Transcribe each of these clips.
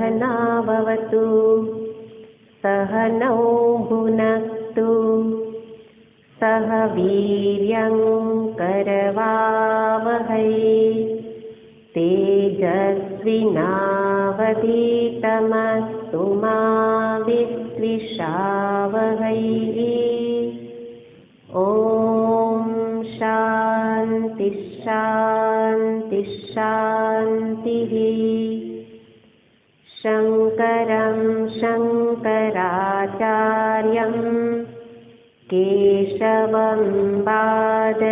सहनाववतु सहनौ भुनक्तु सह वीर्यं करवावहै तेजस्विनावधीतमस्तु मा विद्विषावहै। ॐ शान्ति शान्ति शान्तिः। शङ्करं शङ्कराचार्यं केशवं बादरायणं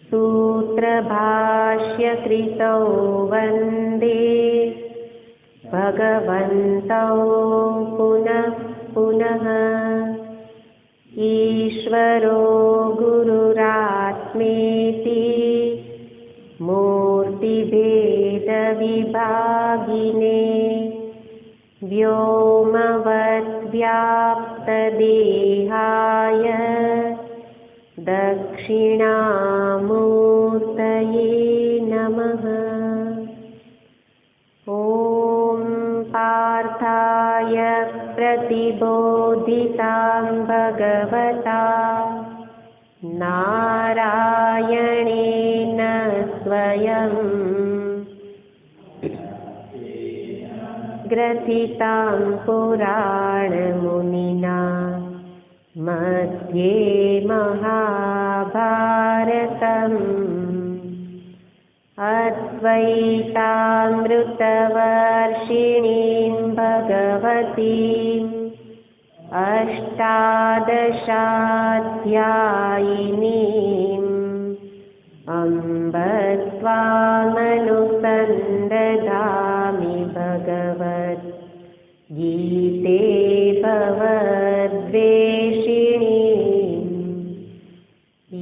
सूत्रभाष्यकृतौ वन्दे भगवन्तौ पुनः पुनः। ईश्वरो गुरुरात्मेति मूर्तिभेदविभागिने व्योमवद्व्याप्तदेहाय दक्षिणामूर्तये नमः। ॐ पार्थाय प्रतिबोधितां भगवता नारायणेन स्वयं ग्रथितां पुराणमुनिना मध्ये महाभारतम् अद्वैतामृतवर्षिणीं भगवतीम् अष्टादशाध्यायिनीम् अम्ब त्वामनुसन्दधामि भगवद्गीते भवद्वेषिणीम्।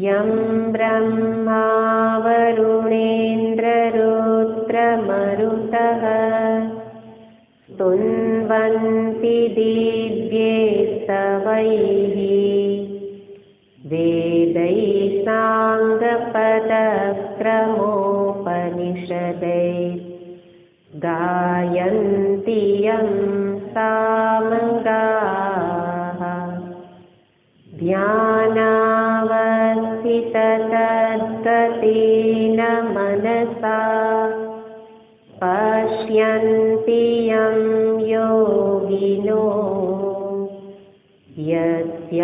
यं ब्रह्मा वरुणेन्द्ररुद्रमरुतः स्तुन्वन्ति दिव्यैस्तवैः वेदैः साङ्गपदक्रमोपनिषदैः गायन्ति यं सामगाः। ध्यानावस्थिततद्गतेन मनसा पश्यन्ति यं योगिनो यस्यान्तन्न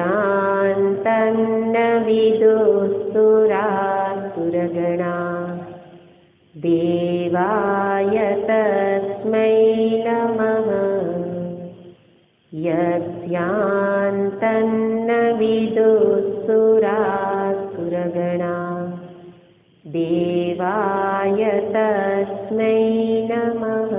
विदुस्तुरासुरगणा देवाय तस्मै नमः। यस्यान्तन्न विदुस्तुरासुरगणा देवाय तस्मै नमः।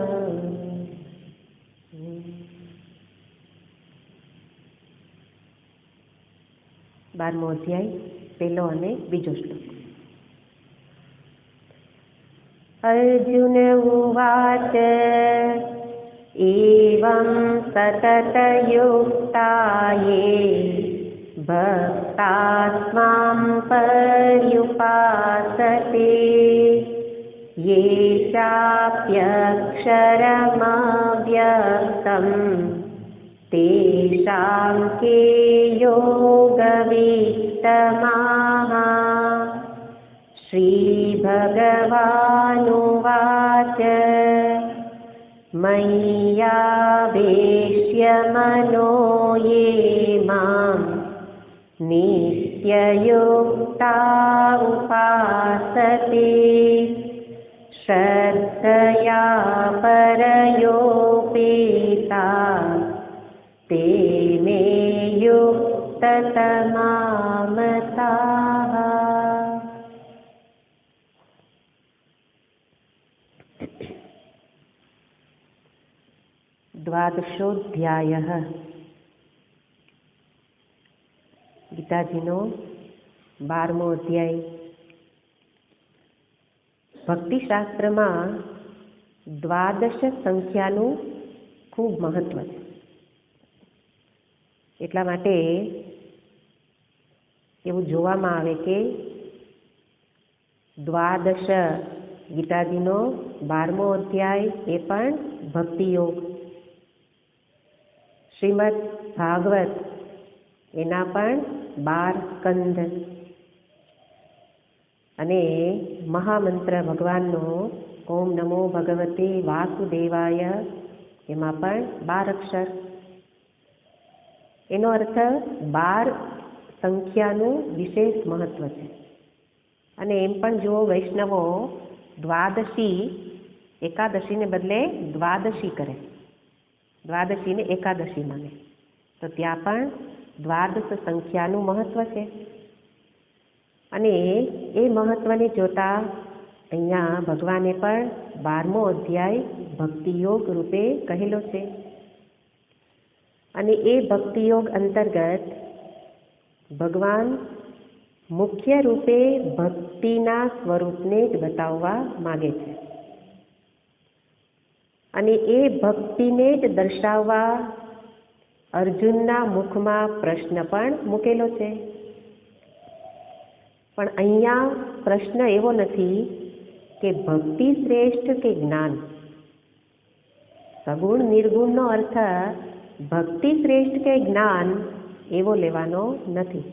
12मो अध्याय पहलो अने बीजो श्लोक। अर्जुन उवाच एवं सततयुक्ता ये भक्तास्मां पर्युपासते ये चाप्यक्षरमव्यक्तम् तेषां के योगवित्तमाः। श्रीभगवानुवाच मय्यावेश्य मनो ये मां नित्ययुक्ता उपासते श्रद्धया परयोपेता ते मे युक्ततमा मताः। द्वादशोऽध्यायः। गीताजीनो 12मो अध्याय। भक्तिशास्त्रमा द्वादश संख्याનું ખૂબ મહત્વ છે। એટલા માટે એવું જોવામાં આવે કે દ્વાદશ ગીતાજીનો 12મો અધ્યાય એ પણ ભક્તિયોગ. શ્રીમદ ભાગવત એના પણ 12 સ્કંદ અને મહામંત્ર ભગવાનનો ઓમ નમો ભગવતે વાસુદેવાય એમાં પણ 12 અક્ષર. એનો અર્થ 12 સંખ્યાનું વિશેષ મહત્વ છે. અને એમ પણ જુઓ, વૈષ્ણવો દ્વાદશી એકાદશીને બદલે દ્વાદશી કરે, દ્વાદશીને એકાદશી માને, તો ત્યાં પણ દ્વાદશ સંખ્યાનું મહત્વ છે. અને એ મહત્વને જોતા અહીંયા ભગવાને પણ 12મો અધ્યાય ભક્તિયોગ રૂપે કહેલો છે. અને એ ભક્તિયોગ અંતર્ગત ભગવાન મુખ્ય રૂપે ભક્તિના સ્વરૂપને જ બતાવવા માગે છે. અને એ ભક્તિને જ દર્શાવવા અર્જુનના મુખમાં પ્રશ્ન પણ મૂકેલો છે. પણ અહીંયા પ્રશ્ન એવો નથી કે ભક્તિ શ્રેષ્ઠ કે જ્ઞાન. સગુણ નિર્ગુણનો અર્થ ભક્તિ શ્રેષ્ઠ કે જ્ઞાન એવો લેવાનો નથી.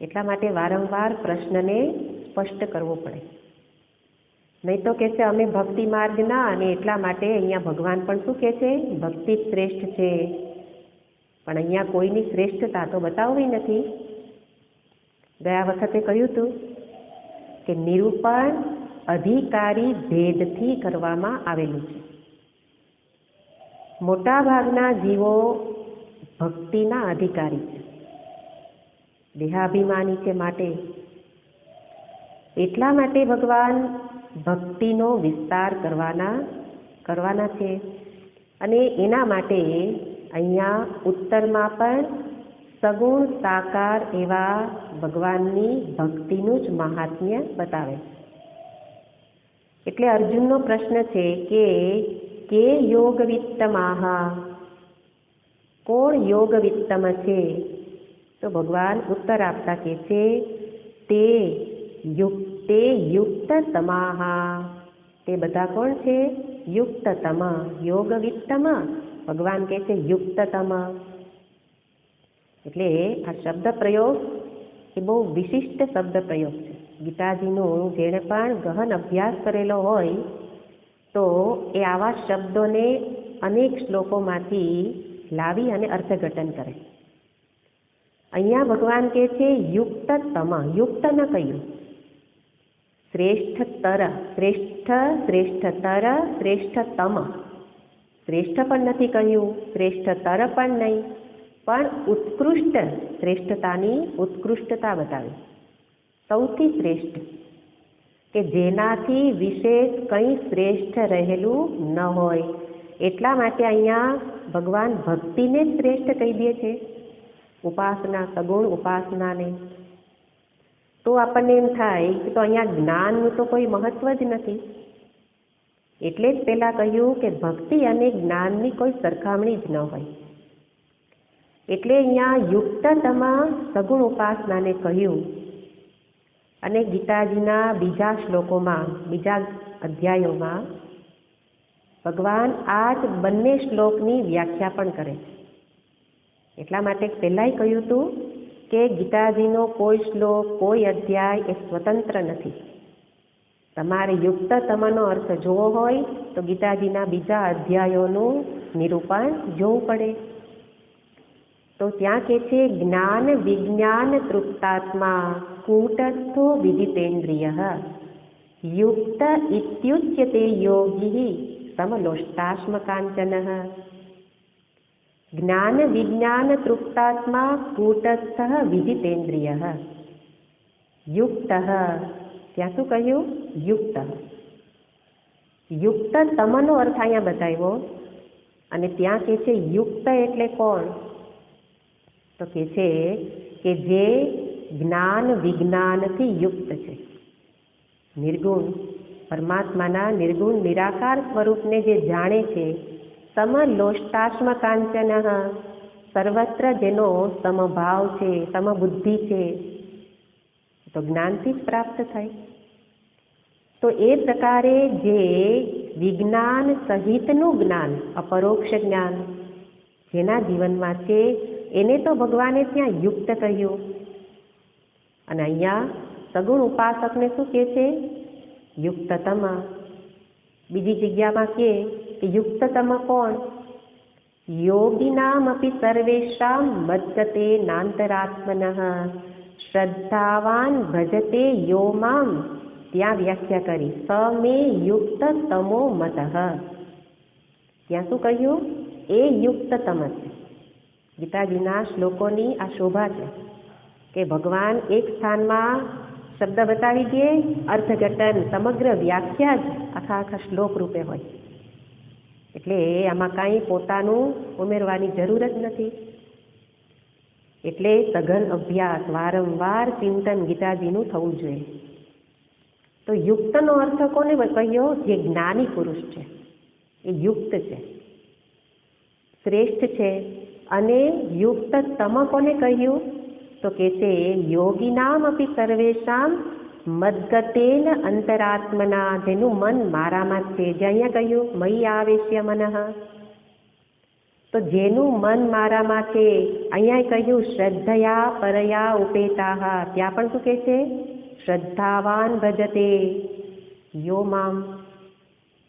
એટલા માટે વારંવાર પ્રશ્નને સ્પષ્ટ કરવો પડે. નહીં તો કહે છે અમે ભક્તિ માર્ગના, અને એટલા માટે અહીંયા ભગવાન પણ શું કહે છે, ભક્તિ જ શ્રેષ્ઠ છે. પણ અહીંયા કોઈની શ્રેષ્ઠતા તો બતાવવી નથી. ગયા વખતે કહ્યું હતું કે નિરૂપણ અધિકારી ભેદથી કરવામાં આવેલું છે. મોટા ભાગના જીવો ભક્તિના અધિકારી છે, દેહાભિમાની છે. માટે એટલા માટે ભગવાન ભક્તિનો વિસ્તાર કરવાના છે. અને એના માટે અહીંયા ઉત્તરમાં પણ સગુણ સાકાર એવા ભગવાનની ભક્તિનું જ મહાત્મ્ય બતાવે. એટલે અર્જુનનો પ્રશ્ન છે કે યોગવિત્તમાહ, કોણ યોગવિત્તમ છે? તો ભગવાન ઉત્તર આપતા કહે છે તે યુક્તતમાહ. તે બધા કોણ છે? યુક્તતમ. યોગવિત્તમ ભગવાન કહે છે યુક્તતમ. એટલે આ શબ્દ પ્રયોગ એ બહુ વિશિષ્ટ શબ્દ પ્રયોગ છે. ગીતાજીનું જેણે પણ ગહન અભ્યાસ કરેલો હોય તો એ આવા શબ્દોને અનેક શ્લોકોમાંથી લાવી અને અર્થઘટન કરે. અહીંયા ભગવાન કહે છે યુક્તતમ. યુક્ત ન કહ્યું, શ્રેષ્ઠતર, શ્રેષ્ઠતર, શ્રેષ્ઠતમ. શ્રેષ્ઠ પણ નથી કહ્યું, શ્રેષ્ઠતર પણ નહીં, પણ ઉત્કૃષ્ટ, શ્રેષ્ઠતાની ઉત્કૃષ્ટતા બતાવી. સૌથી શ્રેષ્ઠ, કે જેનાથી વિશેષ કંઈ શ્રેષ્ઠ રહેલું ન હોય. એટલા માટે અહીંયા ભગવાન ભક્તિને જ શ્રેષ્ઠ કહી દે છે, ઉપાસના, સગુણ ઉપાસનાને. તો આપણને એમ થાય કે તો અહીંયા જ્ઞાનનું તો કોઈ મહત્વ જ નથી. એટલે જ પહેલાં કહ્યું કે ભક્તિ અને જ્ઞાનની કોઈ સરખામણી જ ન હોય. એટલે અહીંયા યુક્તતમાં સગુણ ઉપાસનાને કહ્યું. અને ગીતાજીના બીજા શ્લોકોમાં, બીજા અધ્યાયોમાં ભગવાન આ જ બંને શ્લોકની વ્યાખ્યા પણ કરે છે. એટલા માટે પહેલાંય કહ્યું હતું કે ગીતાજીનો કોઈ શ્લોક, કોઈ અધ્યાય એ સ્વતંત્ર નથી. તમારે યુક્તતમનો અર્થ જોવો હોય તો ગીતાજીના બીજા અધ્યાયોનું નિરૂપણ જોવું પડે. તો ત્યાં કહે છે જ્ઞાન વિજ્ઞાન તૃપ્તાત્મા કૂટસ્થો વિદિતેન્દ્રિય યુક્ત ઇત્યુચ્યતે યોગી સમલોષ્ટાશ્મ કાંચન. જ્ઞાન વિજ્ઞાન તૃપ્તાત્મા કૂટસ્થ વિદિતેન્દ્રિય યુક્ત. ત્યાં શું કહ્યું? યુક્ત. યુક્તતમનો અર્થ અહીંયા બતાવ્યો. અને ત્યાં કહે છે યુક્ત એટલે કોણ? તો કહે છે કે જે જ્ઞાન વિજ્ઞાનથી યુક્ત છે. નિર્ગુણ પરમાત્માના નિર્ગુણ નિરાકાર સ્વરૂપને જે જાણે છે. સમલોષ્ટાશ્મ કાંચન, સર્વત્ર જેનો સમભાવ છે, સમબુદ્ધિ છે, તો જ્ઞાનથી જ પ્રાપ્ત થાય. તો તો એ પ્રકારે જે વિજ્ઞાન સહિતનું જ્ઞાન, અપરોક્ષ જ્ઞાન જેના જીવનમાં છે એને તો ભગવાને ત્યાં યુક્ત કહ્યું. અને અહીંયા સગુણ ઉપાસકને શું કહે છે? યુક્તતમ. બીજી જગ્યામાં કહે કે યુક્તતમ કોણ? યોગિનામપી સર્વેષામ મદ્ગતે નાંતરાત્મનઃ શ્રદ્ધાવાન ભજતે યો મામ. ત્યાં વ્યાખ્યા કરી સ મે યુક્ત તમો મતઃ. ત્યાં શું કહ્યું? એ યુક્તતમ છે. ગીતાજીના શ્લોકોની આ શોભા છે કે ભગવાન એક સ્થાનમાં શબ્દ બતાવી દે, અર્થઘટન સમગ્ર વ્યાખ્યા જ આખા શ્લોક રૂપે હોય. એટલે આમાં કાંઈ પોતાનું ઉમેરવાની જરૂર જ નથી. એટલે સઘન અભ્યાસ, વારંવાર ચિંતન ગીતાજીનું થવું જોઈએ. તો યુક્તનો અર્થ કોને કહ્યો? જે જ્ઞાની પુરુષ છે એ યુક્ત છે, શ્રેષ્ઠ છે. અને યુક્તતમ કોને કહ્યું? તો કે છે યોગિનામ અપી સર્વેષામ મદ્ગતેન અંતરાત્મના, જેનું મન મારામાં છે. જે અહીંયા કહ્યું મયી આવેશ્ય મનઃ, તો જેનું મન મારામાં છે. અહીંયા કહ્યું શ્રદ્ધયા પરયા ઉપેતાઃ, ત્યાં પણ શું કહે છે? શ્રદ્ધાવાન ભજતે યો મામ.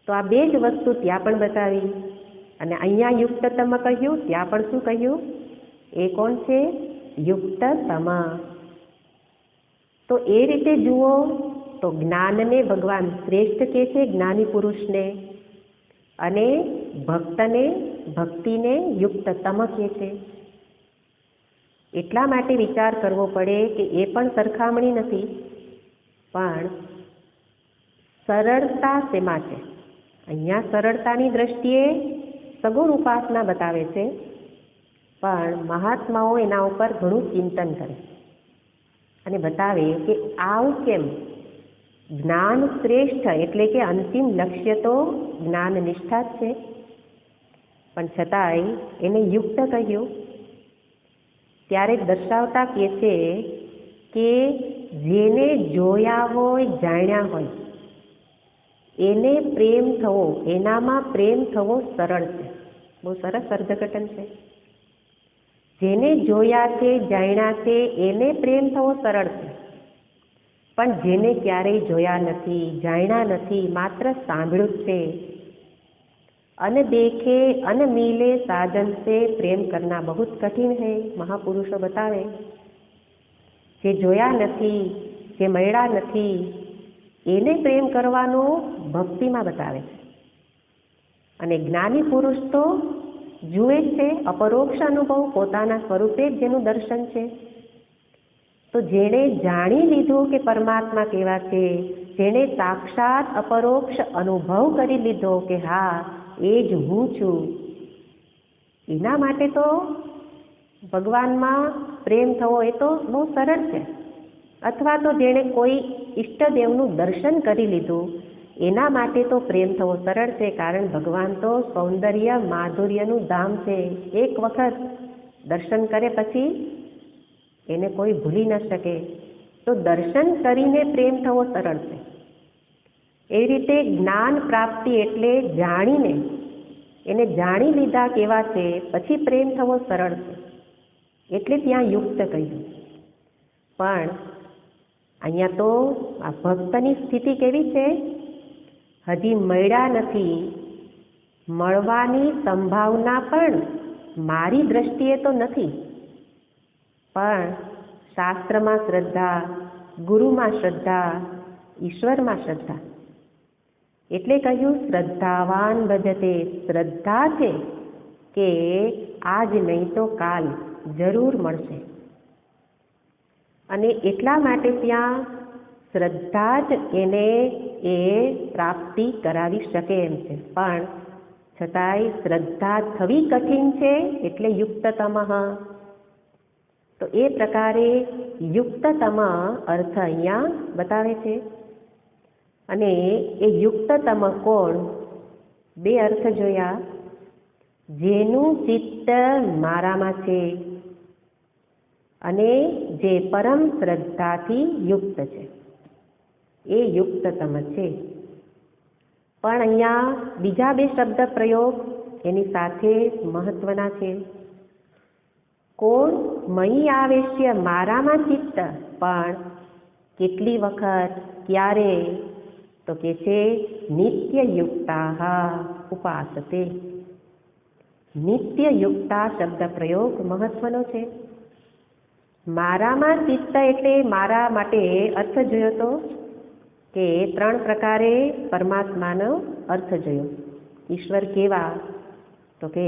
તો આ બે જ વસ્તુ ત્યાં પણ બતાવી. અને અહીંયા યુક્તતમ કહ્યું, ત્યાં પણ શું કહ્યું? એ કોણ છે? યુક્તતમ. તો એ રીતે જુઓ તો જ્ઞાનને ભગવાન શ્રેષ્ઠ કહે છે, જ્ઞાની પુરુષને, અને ભક્તને, ભક્તિને યુક્તતમ કહે છે. એટલા માટે વિચાર કરવો પડે કે એ પણ સરખામણી નથી, પણ સરળતા શેમાં છે? અહીંયા સરળતાની દ્રષ્ટિએ સગુણ ઉપાસના બતાવે છે, પણ મહાત્માઓ એના ઉપર ઘણું ચિંતન કરે અને બતાવે કે આવું કેમ? જ્ઞાન શ્રેષ્ઠ એટલે કે અંતિમ લક્ષ્ય તો જ્ઞાન નિષ્ઠા જ છે, પણ છતાંય એને યુક્ત કહ્યું. ત્યારે દર્શાવતા કહે છે કે જેને જોયા હોય, જાણ્યા હોય, એને પ્રેમ થવો, એનામાં પ્રેમ થવો સરળ છે. બહુ સરસ અર્થઘટન છે. જેને જોયા છે, જાણ્યા છે, એને પ્રેમ થવો સરળ છે. પણ જેને ક્યારેય જોયા નથી, જાણ્યા નથી, માત્ર સાંભળ્યું જ છે, અન દેખે અન મિલે સાજન से પ્રેમ કરના બહુ કઠિન है. મહાપુરુષો બતાવે જે જોયા નથી, જે મળ્યા નથી, એને પ્રેમ કરવાનું ભક્તિમાં બતાવે છે. અને જ્ઞાની પુરુષ તો જુએ છે, અપરોક્ષ અનુભવ પોતાના સ્વરૂપે જ જેનું દર્શન છે. તો જેણે જાણી લીધું કે પરમાત્મા કેવા છે, જેણે સાક્ષાત અપરોક્ષ અનુભવ કરી લીધો કે હા એ જ હું છું, એના માટે તો ભગવાનમાં પ્રેમ થવો એ તો બહુ સરળ છે. અથવા તો જેણે કોઈ ઈષ્ટદેવનું દર્શન કરી લીધું એના માટે તો પ્રેમ થવો સરળ છે, કારણ ભગવાન તો સૌંદર્ય માધુર્યનું ધામ છે. એક વખત દર્શન કરે પછી એને કોઈ ભૂલી ન શકે. તો દર્શન કરીને પ્રેમ થવો સરળ છે. એવી રીતે જ્ઞાન પ્રાપ્તિ એટલે જાણીને, એને જાણી લીધા કેવા છે પછી પ્રેમ થવો સરળ છે. એટલે ત્યાં યુક્ત કહ્યું. પણ અહીંયા તો આ ભક્તની સ્થિતિ કેવી છે? હજી મળ્યા નથી, મળવાની સંભાવના પણ મારી દ્રષ્ટિએ તો નથી, પણ શાસ્ત્રમાં શ્રદ્ધા, ગુરુમાં શ્રદ્ધા, ઈશ્વરમાં શ્રદ્ધા. એટલે કહ્યું શ્રદ્ધાવાન ભજતે. શ્રદ્ધા છે કે આજ નહીં તો કાલ જરૂર મળશે. અને એટલા માટે ત્યાં શ્રદ્ધા જ એને એ પ્રાપ્તિ કરાવી શકે એમ છે. પણ છતાંય શ્રદ્ધા થવી કઠિન છે, એટલે યુક્તતમ. તો એ પ્રકારે યુક્તતમ અર્થ અહીંયા બતાવે છે. અને એ યુક્તતમ કોણ? બે અર્થ જોયા. જેનું ચિત્ત મારામાં છે અને જે પરમ શ્રદ્ધાથી યુક્ત છે. એ યુક્તતમ છે. પણ અહીંયા બીજા બે શબ્દ પ્રયોગ એની સાથે મહત્વના છે. કોણ મયી આવેશ્ય, મારામાં ચિત્ત, પણ કેટલી વખત, ક્યારે, તો કે છે નિત્યયુક્તા ઉપાસતે. નિત્યયુક્તા શબ્દ પ્રયોગ મહત્વનો છે. મારામાં ચિત્ત એટલે મારા માટે અર્થ જોયો તો કે ત્રણ પ્રકારે પરમાત્માનો અર્થ જોયો. ઈશ્વર કેવા, તો કે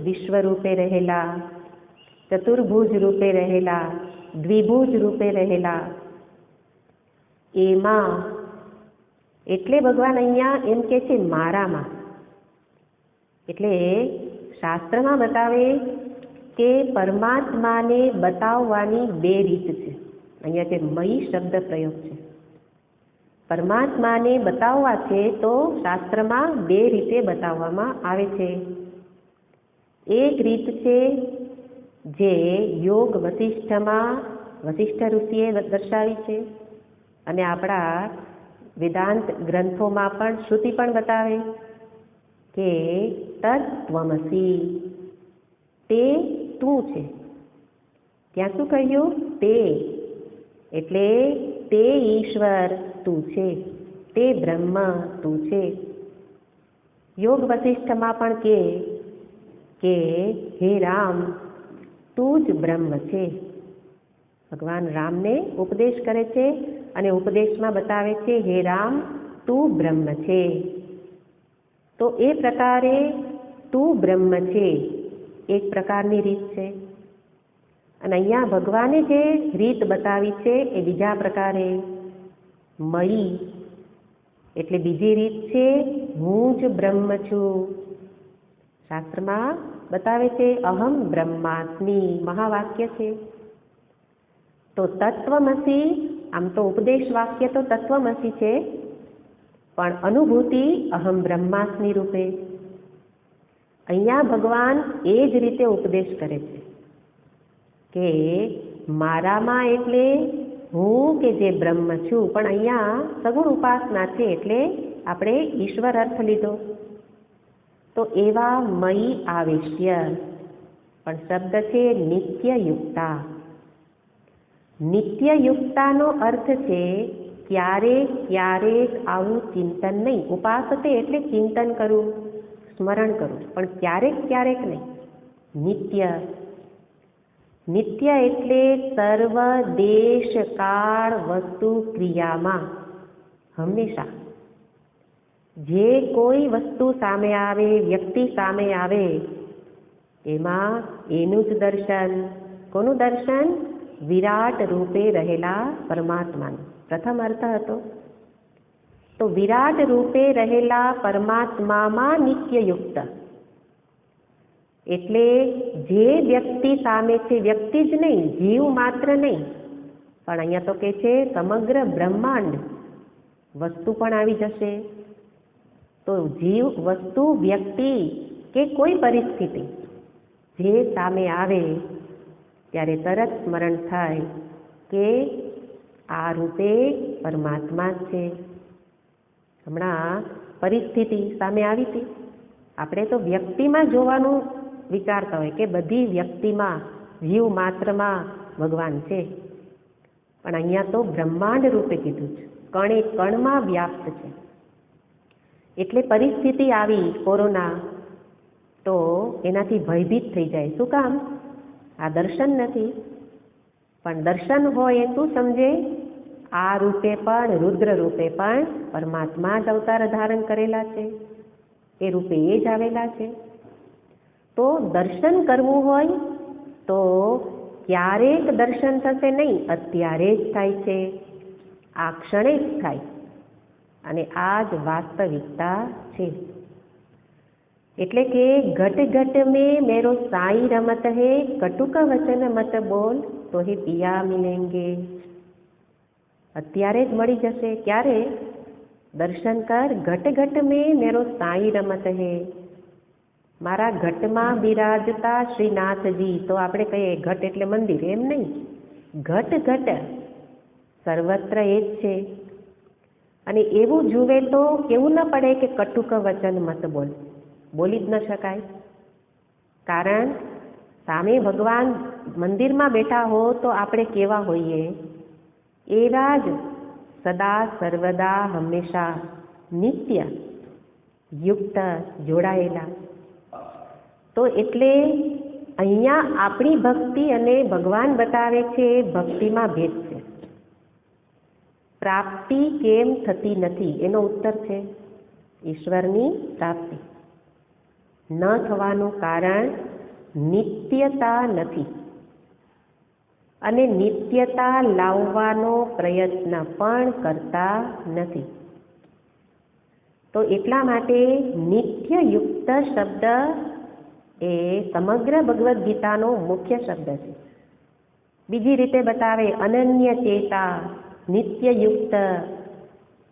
વિશ્વ રૂપે રહેલા, ચતુર્ભુજ રૂપે રહેલા, દ્વિભુજ રૂપે રહેલા. એમાં એટલે ભગવાન અહીંયા એમ કે છે મારામાં. એટલે શાસ્ત્રમાં બતાવે કે પરમાત્માને બતાવવાની બે રીત છે. અહીંયા જે મયી શબ્દ પ્રયોગ છે, પરમાત્માને બતાવવા છે તો શાસ્ત્રમાં બે રીતે બતાવવામાં આવે છે. એક રીત છે જે યોગ વશિષ્ઠમાં વશિષ્ઠ ઋષિએ દર્શાવી છે, અને આપણા વેદાંત ગ્રંથોમાં પણ શ્રુતિ પણ બતાવે કે તત્વમસી, તે તું છે. ત્યાં શું કહ્યું? તે, એટલે તે ઈશ્વર તું છે, તે બ્રહ્મ તું છે. યોગ વશિષ્ઠમાં પણ કે હે રામ, તું જ બ્રહ્મ છે. ભગવાન રામને ઉપદેશ કરે છે અને ઉપદેશમાં બતાવે છે હે રામ, તું બ્રહ્મ છે. તો એ પ્રકારે તું બ્રહ્મ છે એક પ્રકારની રીત છે. અને અહીંયા ભગવાને જે રીત બતાવી છે એ બીજા પ્રકારે મયી, એટલે બીજી રીત છે હું જ બ્રહ્મ છું. શાસ્ત્રમાં બતાવે છે અહમ બ્રહ્માસ્મિ, મહાવાક્ય છે. તો તત્વમસી, આમ તો ઉપદેશ વાક્ય તો તત્વમસી છે, પણ અનુભૂતિ અહમ બ્રહ્માસ્મિ રૂપે. અહીંયા ભગવાન એ જ રીતે ઉપદેશ કરે છે કે મારામાં એટલે હું કે જે બ્રહ્મ છું, પણ અહીંયા સગુણ ઉપાસના છે એટલે આપણે ઈશ્વર અર્થ લીધો. તો એવા મયી આવેશ્ય, પણ શબ્દ છે નિત્યયુક્તા. નિત્યયુક્તાનો અર્થ છે ક્યારેક ક્યારેક આવું ચિંતન નહીં. ઉપાસતે એટલે ચિંતન કરવું, સ્મરણ કરવું, પણ ક્યારેક ક્યારેક નહીં. નિત્ય, નિત્ય એટલે સર્વ દેશ કાળ વસ્તુ ક્રિયામાં હંમેશા જે કોઈ વસ્તુ સામે આવે, વ્યક્તિ સામે આવે, એમાં એનું જ દર્શન. કોનું દર્શન? વિરાટ રૂપે રહેલા પરમાત્માનું. પ્રથમ અર્થ હતો. તો વિરાટ રૂપે રહેલા પરમાત્મામાં નિત્યયુક્ત એટલે જે વ્યક્તિ સામે છે, વ્યક્તિ જ નહીં, જીવ માત્ર નહીં, પણ અહીંયા તો કે છે સમગ્ર બ્રહ્માંડ વસ્તુ પણ આવી જશે. તો જીવ, વસ્તુ, વ્યક્તિ કે કોઈ પરિસ્થિતિ જે સામે આવે ત્યારે તરત સ્મરણ થાય કે આ રૂપે પરમાત્મા જ છે. હમણાં પરિસ્થિતિ સામે આવી હતી, આપણે તો વ્યક્તિમાં જોવાનું વિચારતા હોય કે બધી વ્યક્તિમાં, જીવ માત્રમાં ભગવાન છે, પણ અહીંયા તો બ્રહ્માંડ રૂપે કીધું છે, કણે કણમાં વ્યાપ્ત છે. એટલે પરિસ્થિતિ આવી કોરોના, તો એનાથી ભયભીત થઈ જાય. શું કામ? આ દર્શન નથી. પણ દર્શન હોય એ શું સમજે? આ રૂપે પણ, રુદ્ર રૂપે પણ પરમાત્મા જ અવતાર ધારણ કરેલા છે, એ રૂપે એ જ આવેલા છે. તો દર્શન કરવું હોય તો ક્યારેક દર્શન થશે નહીં, અત્યારે જ થાય છે, આ ક્ષણે જ થાય. અને આ જ વાસ્તવિકતા છે. એટલે કે ઘટ ઘટ મેં મેરો સાઈ રમત હે, કટુક વચન મત બોલ તો હે પિયા મિલેંગે. અત્યારે જ મળી જશે. ક્યારે? દર્શન કર. ઘટ ઘટ મેં મેરો સાઈ રમત હે, મારા ઘટમાં બિરાજતા શ્રીનાથજી. તો આપણે કહીએ ઘટ એટલે મંદિર, એમ નહીં. ઘટ ઘટ સર્વત્ર એ જ છે. અને એવું જુએ તો કેવું ન પડે કે કટુક વચન મત બોલ, બોલી જ ન શકાય. કારણ સામે ભગવાન મંદિરમાં બેઠા હો તો આપણે કેવા હોઈએ, એવા જ સદા સર્વદા હંમેશા નિત્ય યુક્ત જોડાયેલા. તો એટલે અહીંયા આપણી ભક્તિ અને ભગવાન બતાવે છે ભક્તિમાં ભેદ છે. પ્રાપ્તિ કેમ થતી નથી એનો ઉત્તર છે ઈશ્વરની પ્રાપ્તિ. ન થવાનું કારણ નિત્યતા નથી, અને નિત્યતા લાવવાનો પ્રયત્ન પણ કરતા નથી. તો એટલા માટે નિત્યયુક્ત શબ્દ એ સમગ્ર ભગવદ્ ગીતાનો મુખ્ય શબ્દ છે. બીજી રીતે બતાવે અનન્ય ચેતા, નિત્યયુક્ત.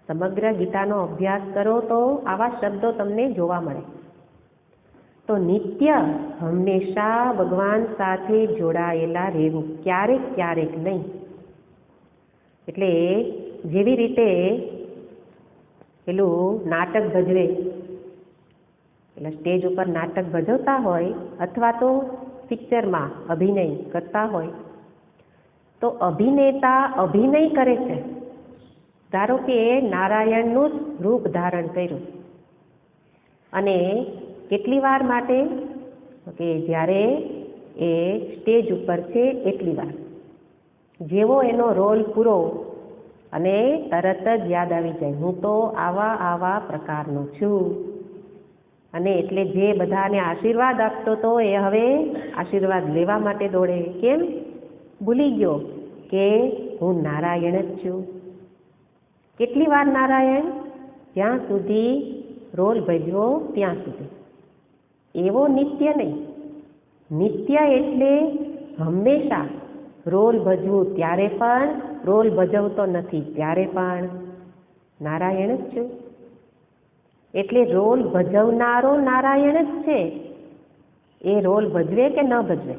સમગ્ર ગીતાનો અભ્યાસ કરો તો આવા શબ્દો તમને જોવા મળે. તો નિત્ય હંમેશા ભગવાન સાથે જોડાયેલા રહેવું, ક્યારેક ક્યારેક નહીં. એટલે જેવી રીતે પેલું નાટક ભજવે, એટલે સ્ટેજ ઉપર નાટક ભજવતા હોય અથવા તો પિક્ચરમાં અભિનય કરતા હોય, તો અભિનેતા અભિનય કરે છે. ધારો કે નારાયણનું જ રૂપ ધારણ કર્યું, અને કેટલી વાર માટે કે જ્યારે એ સ્ટેજ ઉપર છે એટલી વાર. જેવો એનો રોલ પૂરો અને તરત જ યાદ આવી જાય, હું તો આવા આવા પ્રકારનો છું. અને એટલે જે બધાને આશીર્વાદ આપતો હતો એ હવે આશીર્વાદ લેવા માટે દોડે. કેમ? ભૂલી ગયો કે હું નારાયણ જ છું. કેટલી વાર નારાયણ? જ્યાં સુધી રોલ ભજવો ત્યાં સુધી. એવો નિત્ય નહીં. નિત્ય એટલે હંમેશા રોલ ભજવું, ત્યારે પણ રોલ ભજવતો નથી ત્યારે પણ નારાયણ જ છું. એટલે રોલ ભજવનારો નારાયણ જ છે. એ રોલ ભજવે કે ન ભજવે.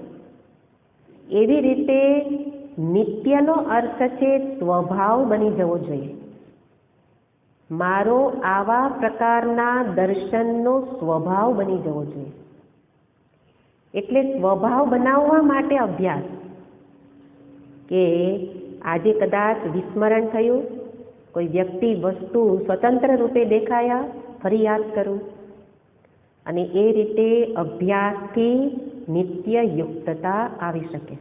એવી રીતે નિત્યનો અર્થ છે સ્વભાવ બની જવો જોઈએ. મારો આવા પ્રકારના દર્શનનો સ્વભાવ બની જવો જોઈએ. એટલે સ્વભાવ બનાવવા માટે અભ્યાસ. કે આજે કદાચ વિસ્મરણ થયું, કોઈ વ્યક્તિ વસ્તુ સ્વતંત્ર રૂપે દેખાયા, ફરી યાદ કરું. અને એ રીતે અભ્યાસથી નિત્ય યુક્તતા આવી શકે.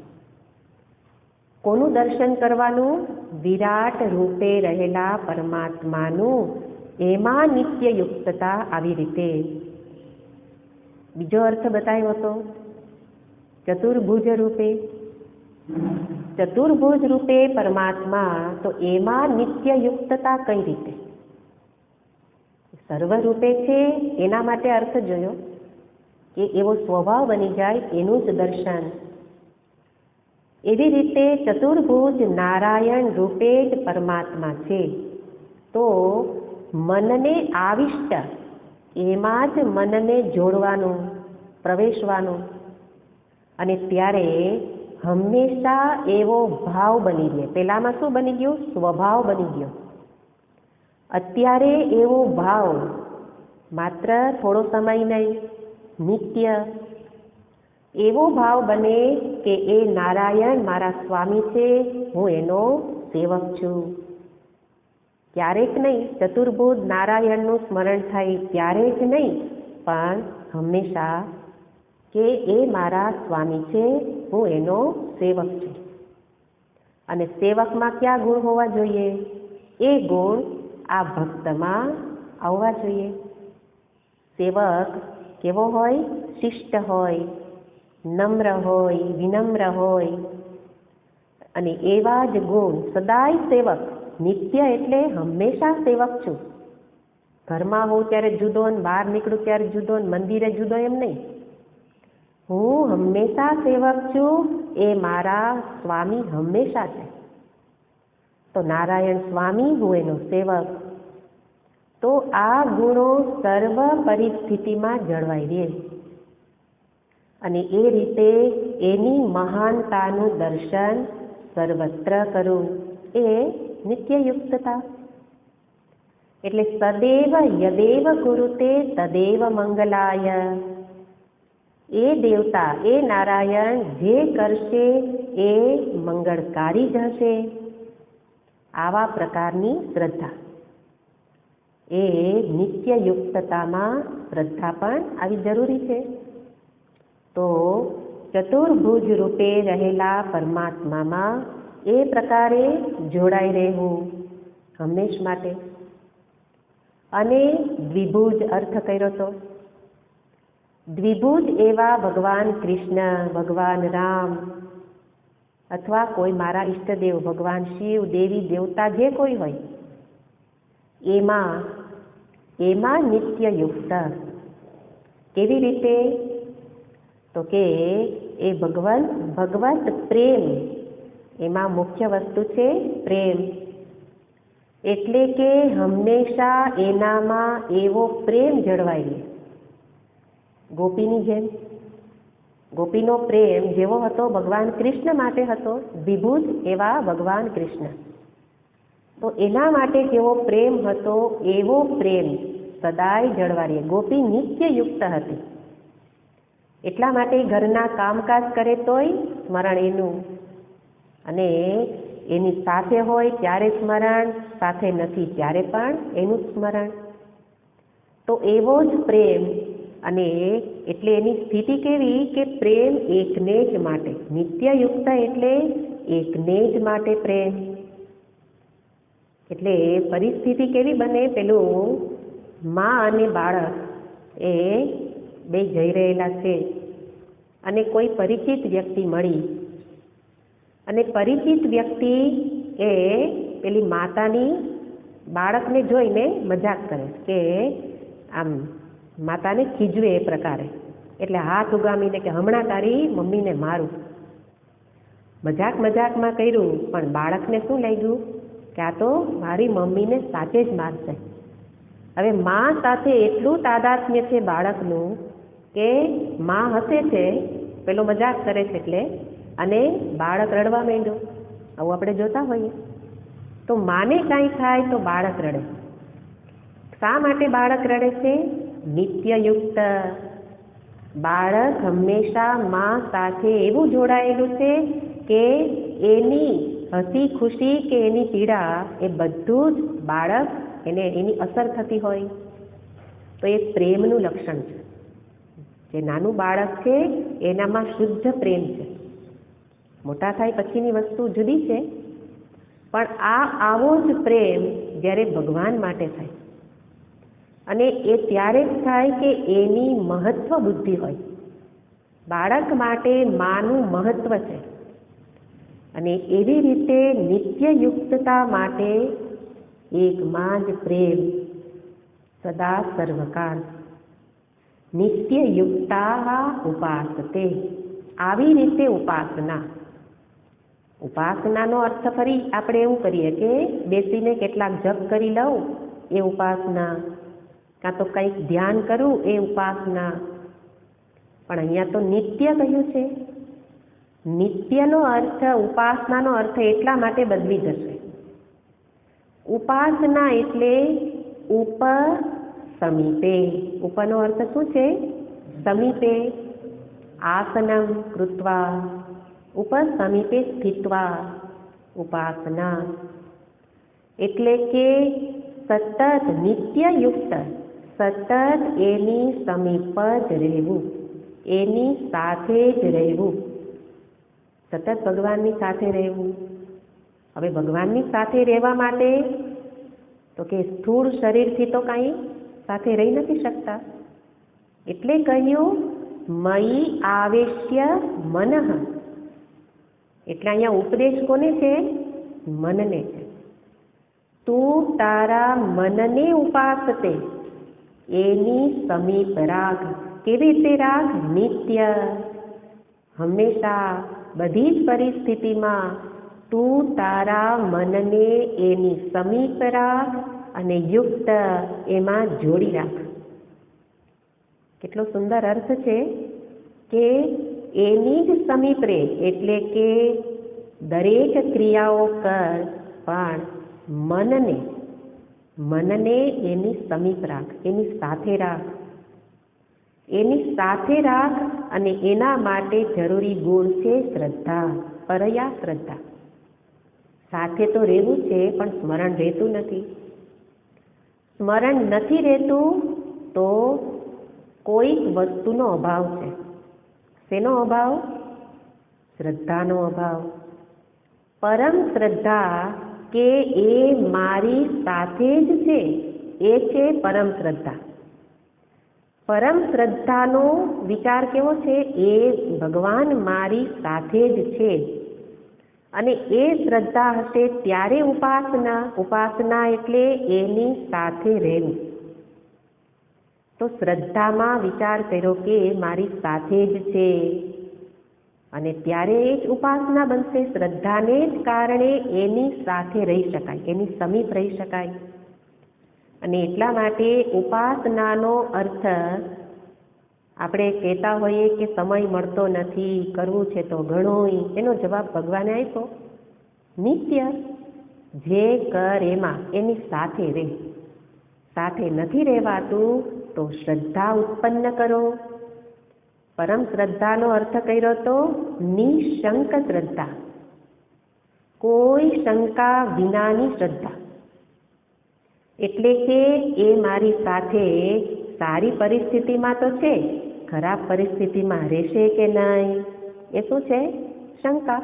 કોનું દર્શન કરવાનું? વિરાટ રૂપે રહેલા પરમાત્માનું. એમાં નિત્ય યુક્તતા આવી રીતે. બીજો અર્થ બતાવ્યો હતો ચતુર્ભુજ રૂપે. ચતુર્ભુજ રૂપે પરમાત્મા, તો એમાં નિત્ય યુક્તતા કઈ રીતે? સર્વ રૂપે છે એના માટે અર્થ જોયો કે એવો સ્વભાવ બની જાય, એનું જ દર્શન. એવી રીતે ચતુર્ભુજ નારાયણ રૂપે જ પરમાત્મા છે. તો મનને આવિષ્ટ, એમાં જ મનને જોડવાનું, પ્રવેશવાનું. અને ત્યારે હંમેશા એવો ભાવ બની રહે. પેલામાં શું બની ગયું? સ્વભાવ બની ગયો. અત્યારે એવો ભાવ, માત્ર થોડો સમય નહીં, નિત્ય એવો ભાવ બને કે એ નારાયણ મારા સ્વામી છે, હું એનો સેવક છું. ક્યારેક નહીં, ચતુર્ભુજ નારાયણનું સ્મરણ થાય ત્યારે જ નહીં, પણ હંમેશા કે એ મારા સ્વામી છે, હું એનો સેવક છું. અને સેવકમાં કયા ગુણ હોવા જોઈએ? એ ગુણ આ ભક્તમાં આવવા જોઈએ. સેવક કેવો હોય? શિષ્ટ હોય, નમ્ર હોય, વિનમ્ર હોય. અને એવા જ ગુણ સદાય સેવક. નિત્ય એટલે હંમેશા સેવક છું. ઘરમાં હોઉં ત્યારે જુદો, બહાર નીકળું ત્યારે જુદો, મંદિરે જુદો, એમ નહીં. હું હંમેશા સેવક છું. એ મારા સ્વામી હંમેશા છે. તો નારાયણ સ્વામી, હું એનો સેવક. તો આ ગુણો સર્વ પરિસ્થિતિમાં જળવાઈ રહે. અને એ રીતે એની મહાનતાનું દર્શન સર્વત્ર કરું, એ નિત્યયુક્તતા. એટલે સદેવ યદેવ કુરુતે તદેવ મંગલાય. એ દેવતા, એ નારાયણ જે કરશે એ મંગળકારી જ હશે. આવા પ્રકારની શ્રદ્ધા, એ નિત્યયુક્તતામાં શ્રદ્ધા પણ આવી જરૂરી છે. તો ચતુર્ભુજ રૂપે રહેલા પરમાત્મામાં એ પ્રકારે જોડાઈ રહેવું હંમેશ માટે. અને દ્વિભુજ અર્થ કર્યો તો દ્વિભુજ એવા ભગવાન કૃષ્ણ, ભગવાન રામ અથવા કોઈ મારા ઈષ્ટદેવ ભગવાન શિવ, દેવી દેવતા જે કોઈ હોય એમાં નિત્યયુક્ત. કેવી રીતે? તો કે એ ભગવત પ્રેમ, એમાં મુખ્ય વસ્તુ છે પ્રેમ. એટલે કે હંમેશા એનામાં એવો પ્રેમ જળવાઈ રહે. ગોપીની જેમ, ગોપીનો પ્રેમ જેવો હતો ભગવાન કૃષ્ણ માટે હતો, દ્વિભુજ એવા ભગવાન કૃષ્ણ. તો એના માટે જેવો પ્રેમ હતો એવો પ્રેમ સદાય જળવાઈ રહે. ગોપી નિત્યયુક્ત હતી. એટલા માટે ઘરના કામકાજ કરે તોય સ્મરણ એનું, અને એની સાથે હોય ત્યારે સ્મરણ, સાથે નથી ત્યારે પણ એનું સ્મરણ. તો એવો જ પ્રેમ, અને એટલે એની સ્થિતિ કેવી કે પ્રેમ એકને જ માટે. નિત્યયુક્ત એટલે એકને જ માટે પ્રેમ. એટલે પરિસ્થિતિ કેવી બને? પેલું મા અને બાળક એ બે જઈ રહેલા છે, અને કોઈ પરિચિત વ્યક્તિ મળી, અને પરિચિત વ્યક્તિ એ પેલી માતાની બાળકને જોઈને મજાક કરે કે આમ માતાને ખીજવે એ પ્રકારે. એટલે હાથ ઉગામીને કે હમણાં તારી મમ્મીને મારું. મજાકમાં કર્યું, પણ બાળકને શું લાગ્યું કે આ તો મારી મમ્મીને સાચે જ મારશે. હવે મા સાથે એટલું તાદાત્મ્ય છે બાળકનું કે મા હસે છે, પેલો મજાક કરે છે એટલે, અને બાળક રડવા માંડ્યું. આવું આપણે જોતા હોઈએ. તો માને કાંઈ થાય તો બાળક રડે. શા માટે બાળક રડે છે? નિત્યયુક્ત. બાળક હંમેશા મા સાથે એવું જોડાયેલું છે કે એની હસી ખુશી કે એની પીડા એ બધું જ બાળક એને એની અસર થતી હોય. તો એ પ્રેમનું લક્ષણ છે. જે નાનું બાળક છે એનામાં શુદ્ધ પ્રેમ છે. મોટા થાય પછીની વસ્તુ જુદી છે, પણ આવો જ પ્રેમ જ્યારે ભગવાન માટે થાય, અને એ ત્યારે જ થાય કે એની મહત્વ બુદ્ધિ હોય. બાળક માટે માનું મહત્વ છે, અને એવી રીતે નિત્યયુક્તતા માટે એકમાં જ પ્રેમ સદા સર્વકાળ. નિત્યયુક્તા ઉપાસતે. આવી રીતે ઉપાસનાનો અર્થ ફરી આપણે એવું કરીએ કે બેસીને કેટલાક જપ કરી લઉં એ ઉપાસના, કાં તો કંઈક ધ્યાન કરું એ ઉપાસના. પણ અહીંયા તો નિત્ય કહ્યું છે. નિત્યનો અર્થ, ઉપાસનાનો અર્થ એટલા માટે બદલી જશે. ઉપાસના એટલે સમીપે. ઉપરનો અર્થ શું છે? સમીપે. આસનમ કૃત્વા, ઉપર સમીપે સ્થિત્વા. ઉપાસના એટલે કે સતત નિત્યયુક્ત, સતત એની સમીપ જ રહેવું, એની સાથે જ રહેવું. સતત ભગવાનની સાથે રહેવું. હવે ભગવાનની સાથે રહેવા માટે તો કે સ્થૂળ શરીરથી તો કાંઈ સાથે રહી નથી શકતા. એટલે કહ્યું મયી આવેશ્ય મનઃ. એટલે અહીંયા ઉપદેશ કોને છે? મનને છે. તું તારા મનને ઉપાસતે, એની સમીપ રાખ. કેવી રીતે રાખ? નિત્ય. હંમેશા બધી જ પરિસ્થિતિમાં તું તારા મનને એની સમીપ રાખ અને યુક્ત એમાં જોડી રાખ. કેટલો સુંદર અર્થ છે કે એની જ સમીપ રહે. એટલે કે દરેક ક્રિયાઓ કર, પણ મનને મનને એની સમીપ રાખ, એની સાથે રાખ, એની સાથે રાખ. અને એના માટે જરૂરી ગુણ છે શ્રદ્ધા, પરયા શ્રદ્ધા. સાથે તો રહેવું છે પણ સ્મરણ રહેતું નથી. સ્મરણ નથી રહેતું તો કોઈક વસ્તુનો અભાવ છે. શેનો અભાવ? શ્રદ્ધાનો અભાવ. પરમ શ્રદ્ધા કે એ મારી સાથે જ છે, એ છે પરમ શ્રદ્ધા. પરમ શ્રદ્ધાનો વિચાર કેવો છે? એ ભગવાન મારી સાથે જ છે. અને એ શ્રદ્ધા હશે ત્યારે ઉપાસના. ઉપાસના એટલે એની સાથે રહેવું. તો શ્રદ્ધામાં વિચાર કર્યો કે મારી સાથે જ છે, અને ત્યારે એ જ ઉપાસના બનશે. શ્રદ્ધાને જ કારણે એની સાથે રહી શકાય, એની સમીપ રહી શકાય. અને એટલા માટે ઉપાસનાનો અર્થ આપણે કહેતા હોઈએ કે સમય મળતો નથી, કરવું છે તો ઘણોય. એનો જવાબ ભગવાને આપ્યો, નિત્ય જે કર એમાં એની સાથે રહે. સાથે નથી રહેવાતું તો શ્રદ્ધા ઉત્પન્ન કરો. પરમ શ્રદ્ધાનો અર્થ કર્યો તો નિશંક શ્રદ્ધા, કોઈ શંકા વિનાની શ્રદ્ધા. એટલે કે એ મારી સાથે સારી પરિસ્થિતિમાં તો છે, ખરાબ પરિસ્થિતિમાં રહેશે કે નહીં એ શું છે? શંકા.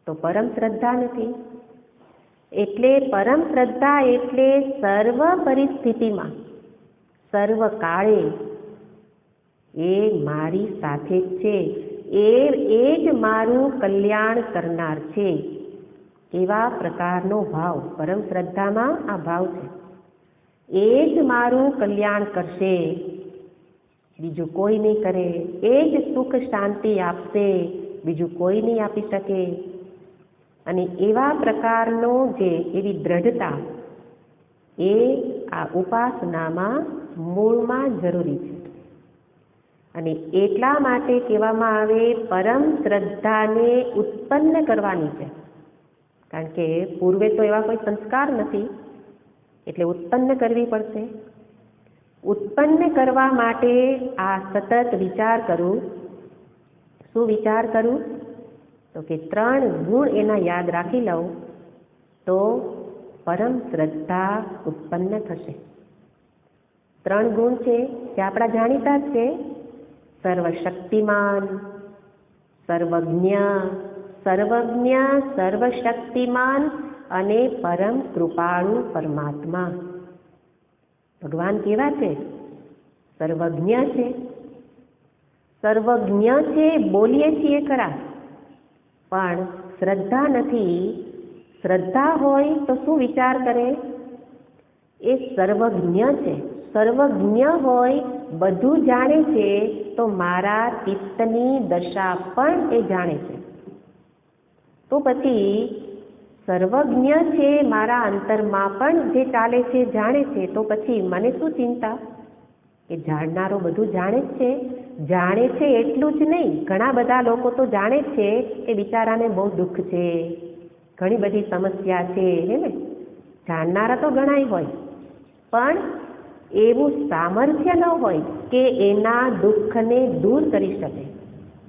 તો પરમ શ્રદ્ધા નથી. એટલે પરમ શ્રદ્ધા એટલે સર્વ પરિસ્થિતિમાં, સર્વ કાળે એ મારી સાથે જ છે, એ જ મારું કલ્યાણ કરનાર છે. એવા પ્રકારનો ભાવ પરમ શ્રદ્ધામાં આ ભાવ છે. એ જ મારું કલ્યાણ કરશે, બીજું કોઈ નહીં કરે. એ જ સુખ શાંતિ આપશે, બીજું કોઈ નહીં આપી શકે. અને એવા પ્રકારનો એવી દ્રઢતા એ આ ઉપાસનામાં મૂળમાં જરૂરી છે. અને એટલા માટે કહેવામાં આવે પરમ શ્રદ્ધાને ઉત્પન્ન કરવાની છે. કારણ કે પૂર્વે તો એવા કોઈ સંસ્કાર નથી, એટલે ઉત્પન્ન કરવી પડશે. ઉત્પન્ન કરવા માટે આ સતત વિચાર કરું. શું વિચાર કરું? તો કે 3 ગુણ એના યાદ રાખી લઉં તો પરમ શ્રદ્ધા ઉત્પન્ન થશે. 3 ગુણ છે જે આપણા જાણીતા જ છે: સર્વશક્તિમાન, સર્વજ્ઞ, સર્વશક્તિમાન અને પરમ કૃપાળુ પરમાત્મા. ભગવાન કેવા છે? સર્વજ્ઞ છે. સર્વજ્ઞ છે, બોલીએ છીએ ખરા, પણ શ્રદ્ધા નથી. શ્રદ્ધા હોય તો શું વિચાર કરે? એ સર્વજ્ઞ છે. સર્વજ્ઞ હોય, બધું જાણે છે, તો મારા ચિત્તની દશા પણ એ જાણે છે. તો પછી સર્વજ્ઞ છે, મારા અંતરમાં પણ જે ચાલે છે જાણે છે, તો પછી મને શું ચિંતા? કે જાણનારો બધું જાણે જ છે. જાણે છે એટલું જ નહીં, ઘણા બધા લોકો તો જાણે જ છે કે બિચારાને બહુ દુઃખ છે, ઘણી બધી સમસ્યા છે, હે ને? જાણનારા તો ઘણાય હોય, પણ એવું સામર્થ્ય ન હોય કે એના દુઃખને દૂર કરી શકે.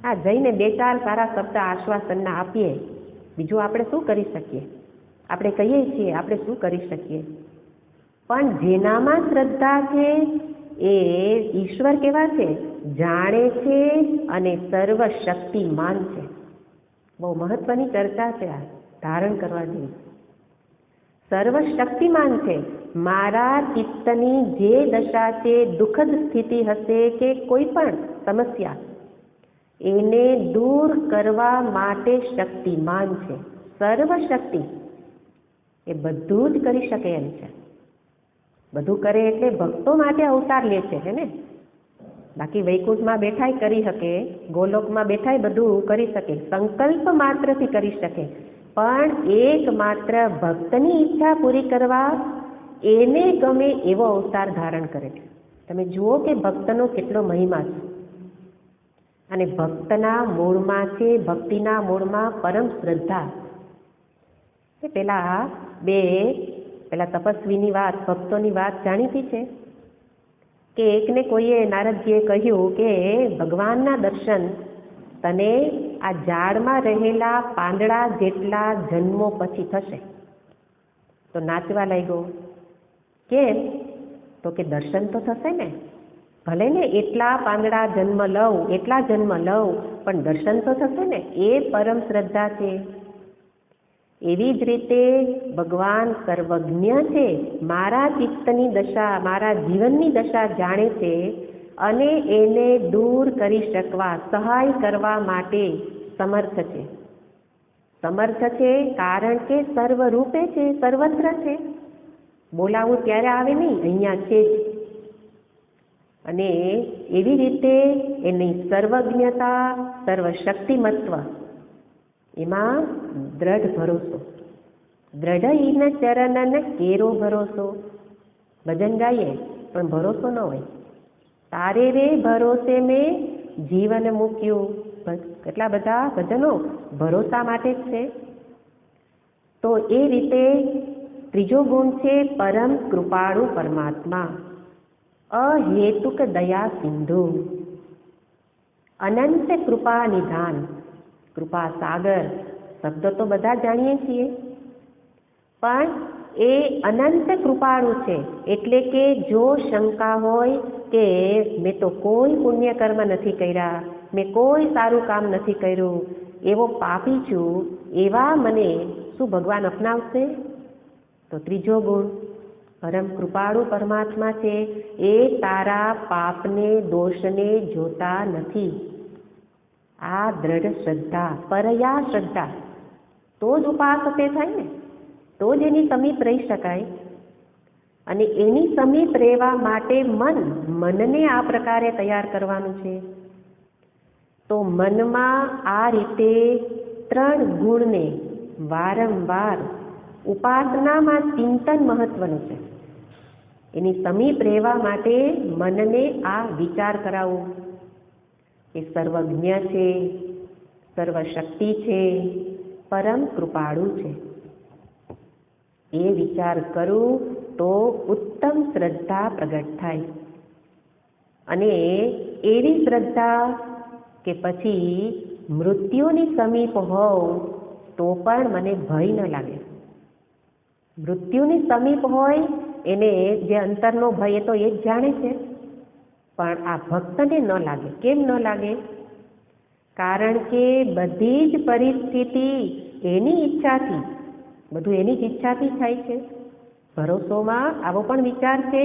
હા, જઈને 2-4 સારા શબ્દ આશ્વાસનના આપીએ, બીજું આપણે શું કરી શકીએ? આપણે કહીએ છીએ આપણે શું કરી શકીએ? પણ જેનામાં શ્રદ્ધા છે એ ઈશ્વર કેવા છે? જાણે છે અને સર્વશક્તિમાન છે. બહુ મહત્વની ચર્ચા છે આ, ધારણ કરવા જેવી. સર્વશક્તિમાન છે. મારા ચિત્તની જે દશા છે, દુઃખદ સ્થિતિ હશે કે કોઈ પણ સમસ્યા, એને દૂર કરવા માટે શક્તિમાન છે. સર્વશક્તિ એ બધું જ કરી શકે એમ છે. બધું કરે એટલે ભક્તો માટે અવતાર લે છે, હે ને? બાકી વૈકુંઠમાં બેઠાય કરી શકે, ગોલોકમાં બેઠાય બધું કરી શકે, સંકલ્પ માત્રથી કરી શકે. પણ એકમાત્ર ભક્તની ઈચ્છા પૂરી કરવા એને ગમે એવો અવતાર ધારણ કરે છે. તમે જુઓ કે ભક્તનો કેટલો મહિમા છે. અને ભક્તના મૂળમાં છે, ભક્તિના મૂળમાં પરમ શ્રદ્ધા. પેલા 2 પેલા તપસ્વીની વાત, ભક્તોની વાત જાણીતી છે કે એકને કોઈએ નારદજીએ કહ્યું કે ભગવાનના દર્શન તને આ ઝાડમાં રહેલા પાંદડા જેટલા જન્મો પછી થશે. તો નાચવા લાગ્યો. કેમ? તો કે દર્શન તો થશે ને, ભલે ને એટલા પાંદડા જન્મ લઉં, એટલા જન્મ લઉં, પણ દર્શન તો થશે ને. એ પરમ શ્રદ્ધા છે. એવી જ રીતે ભગવાન સર્વજ્ઞ છે, મારા ચિત્તની દશા, મારા જીવનની દશા જાણે છે અને એને દૂર કરી શકવા, સહાય કરવા માટે સમર્થ છે. સમર્થ છે કારણ કે સર્વરૂપે છે, સર્વત્ર છે. બોલાવું ત્યારે આવે નહીં, અહીંયા છે જ. અને એવી રીતે એની સર્વજ્ઞતા, સર્વશક્તિમત્વ, એમાં દ્રઢ ભરોસો. દ્રઢ ઈન ચરણન કેરો ભરોસો. ભજન ગાઈએ પણ ભરોસો ન હોય. તારે રે ભરોસે મેં જીવન મૂક્યું. કેટલા બધા ભજનો ભરોસા માટે જ છે. તો એ રીતે ત્રીજો ગુણ છે પરમ કૃપાળુ પરમાત્મા, અહેતુક દયા સિંધુ, અનંત કૃપા નિધાન. કૃપા સાગર શબ્દ તો બધા જાણીએ છીએ, પણ એ અનંત કૃપાળુ છે. એટલે કે જો શંકા હોય કે મેં તો કોઈ પુણ્ય કર્મ નથી કર્યા, મેં કોઈ સારું કામ નથી કર્યું, એવો પાપી છું, એવા મને શું ભગવાન અપનાવશે? તો ત્રીજો ગુણ પરમ કૃપાળુ પરમાત્મા છે, એ તારા પાપને, દોષને જોતા નથી. આ દ્રઢ શ્રદ્ધા, પરયા શ્રદ્ધા, તો જ ઉપાસતે થાય ને, તો જ એની સમીપ રહી શકાય. અને એની સમીપ રહેવા માટે મનને આ પ્રકારે તૈયાર કરવાનું છે. તો મનમાં આ રીતે 3 ગુણને વારંવાર ઉપાસનામાં ચિંતન મહત્વનું છે. એની સમીપ રહેવા માટે મનને આ વિચાર કરાવવો એ સર્વજ્ઞ છે, સર્વશક્તિ છે, પરમ કૃપાળુ છે. એ વિચાર કરું તો ઉત્તમ શ્રદ્ધા પ્રગટ થાય. અને એવી શ્રદ્ધા કે પછી મૃત્યુની સમીપ હોઉં તો પણ મને ભય ન લાગે. મૃત્યુની સમીપ હોય એને જે અંતરનો ભય તો એ જ જાણે છે, પણ આ ભક્તને ન લાગે. કેમ ન લાગે? કારણ કે બધી જ પરિસ્થિતિ એની ઈચ્છાથી, બધું એની જ ઈચ્છાથી થાય છે. ભરોસોમાં આવો પણ વિચાર છે,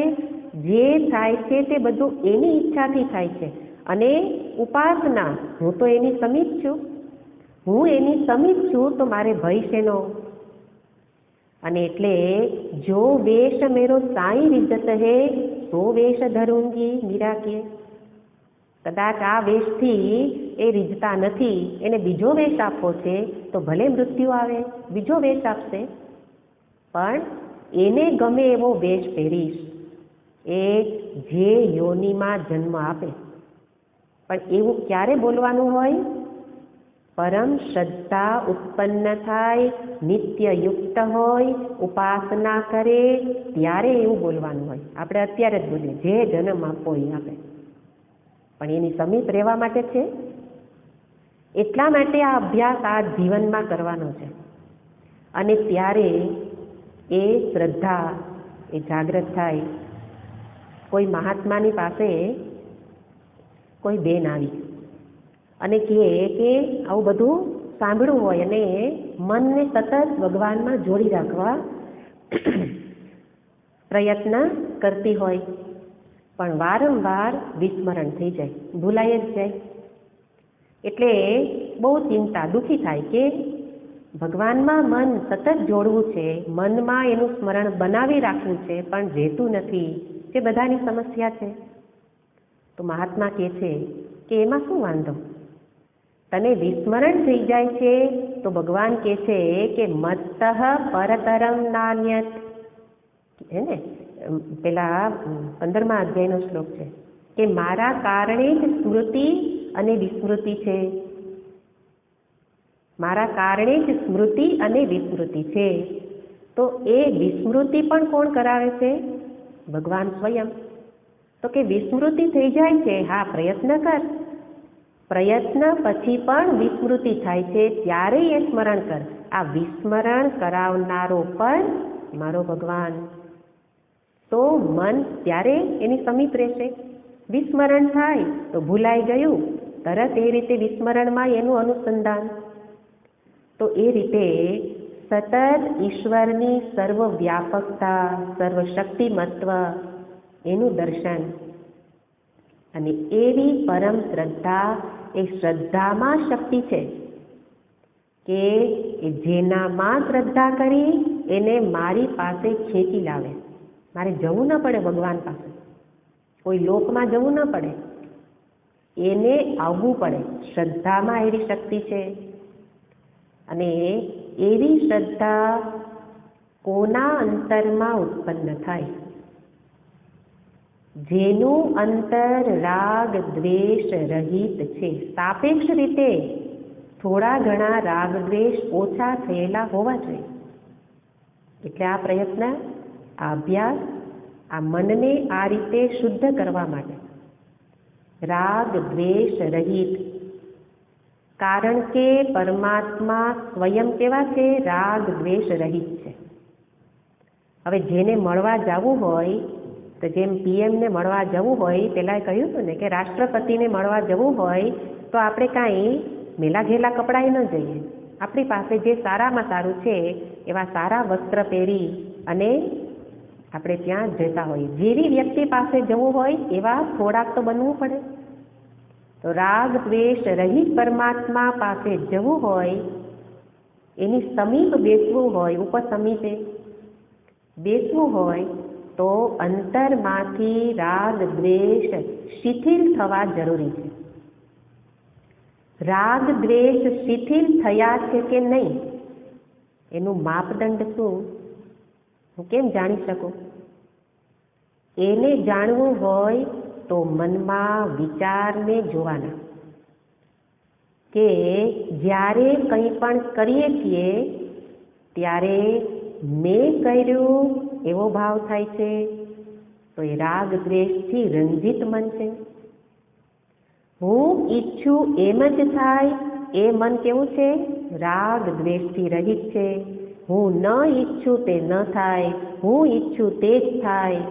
જે થાય છે તે બધું એની ઈચ્છાથી થાય છે. અને ઉપાસના, હું તો એની સમીપ છું, હું એની સમીપ છું, તો મારે ભય શેનો? અને એટલે જો વેશ મેરો સાઈ રીઝત હે તો વેશ ધરૂંગી, મીરા કે. કદાચ આ વેશથી એ રીઝતા નથી, એને બીજો વેશ આપવો છે, તો ભલે મૃત્યુ આવે, બીજો વેશ આપશે, પણ એને ગમે એવો વેશ પહેરીશ. એ જે યોનિમાં જન્મ આપે. પણ એવું ક્યારે બોલવાનું હોય? પરમ શ્રદ્ધા ઉત્પન્ન થાય, નિત્ય યુક્ત હોય, ઉપાસના કરે, ત્યારે એવું બોલવાનું હોય. આપણે અત્યારે જ બોલીએ, જે જન્મ આપવો એ આપે, પણ એની સમીપ રહેવા માટે છે. એટલા માટે આ અભ્યાસ આ જીવનમાં કરવાનો છે. અને ત્યારે એ શ્રદ્ધા એ જાગૃત થાય. કોઈ મહાત્માની પાસે કોઈ બેન આવી અને કહે કે આવું બધું સાંભળવું હોય અને મનને સતત ભગવાનમાં જોડી રાખવા પ્રયત્ન કરતી હોય, પણ વારંવાર વિસ્મરણ થઈ જાય, ભૂલાઈ જ જાય. એટલે બહુ ચિંતા, દુઃખી થાય કે ભગવાનમાં મન સતત જોડવું છે, મનમાં એનું સ્મરણ બનાવી રાખવું છે, પણ રહેતું નથી. તે બધાની સમસ્યા છે. તો મહાત્મા કહે છે કે એમાં શું વાંધો? તને વિસ્મરણ થઈ જાય છે તો ભગવાન કહે છે કે મત્તઃ પરતરમ નાન્યત. હે ને, પેલા 15મા અધ્યાયનો શ્લોક છે કે મારા કારણે જ સ્મૃતિ અને વિસ્મૃતિ છે. મારા કારણે જ સ્મૃતિ અને વિસ્મૃતિ છે. તો એ વિસ્મૃતિ પણ કોણ કરાવે છે? ભગવાન સ્વયં. તો કે વિસ્મૃતિ થઈ જાય છે, હા પ્રયત્ન કર, પ્રયત્ન પછી પણ વિસ્મૃતિ થાય છે ત્યારે એ સ્મરણ કર. આ વિસ્મરણ કરાવનારો પણ મારો ભગવાન. તો મન ત્યારે એની સમીપ રહેશે. વિસ્મરણ થાય તો ભૂલાઈ ગયું, તરત એ રીતે વિસ્મરણમાં એનું અનુસંધાન. તો એ રીતે સતત ઈશ્વરની સર્વવ્યાપકતા, સર્વશક્તિમત્વ એનું દર્શન. અને એવી પરમ શ્રદ્ધા, એ શ્રદ્ધામાં શક્તિ છે કે જેનામાં શ્રદ્ધા કરી એને મારી પાસે ખેંચી લાવે. મારે જવું ન પડે ભગવાન પાસે, કોઈ લોકમાં જવું ન પડે, એને આવવું પડે. શ્રદ્ધામાં એવી શક્તિ છે. અને એવી શ્રદ્ધા કોના અંતરમાં ઉત્પન્ન થાય? જેનું અંતર રાગ દ્વેષ રહિત છે. સાપેક્ષ રીતે થોડા ઘણા રાગ દ્વેષ ઓછા થયેલા હોવા જોઈએ. એટલે આ પ્રયત્ન, આ અભ્યાસ, આ મનને આ રીતે શુદ્ધ કરવા માટે રાગ દ્વેષ રહિત. કારણ કે પરમાત્મા સ્વયં કેવા છે? રાગ દ્વેષ રહિત છે. હવે જેને મળવા જવું હોય, તો જેમ પીએમને મળવા જવું હોય, પહેલાં કહ્યું હતું ને કે રાષ્ટ્રપતિને મળવા જવું હોય તો આપણે કાંઈ મેલા ઘેલા કપડાએ ન જઈએ. આપણી પાસે જે સારામાં સારું છે એવા સારા વસ્ત્ર પહેરી અને આપણે ત્યાં જતા હોઈએ. જેવી વ્યક્તિ પાસે જવું હોય એવા થોડાક તો બનવું પડે. તો રાગ દ્વેષ રહિત પરમાત્મા પાસે જવું હોય, એની સમીપ બેસવું હોય, ઉપસમીપે બેસવું હોય તો અંતરમાંથી રાગ દ્વેષ શિથિલ થવા જરૂરી છે. રાગ દ્વેષ શિથિલ થયા છે કે નહીં એનું માપદંડ શું? હું કેમ જાણી શકું? એને જાણવું હોય તો મનમાં વિચારને જોવાના કે જ્યારે કંઈ પણ કરીએ છીએ ત્યારે મેં કર્યું એવો ભાવ થાય છે, તો એ રાગ દ્વેષથી રંજિત મન છે. હું ઈચ્છું એમ જ થાય એ મન કેવું છે? રાગ દ્વેષથી રહિત છે. હું ન ઈચ્છું તે ન થાય, હું ઈચ્છું તે જ થાય.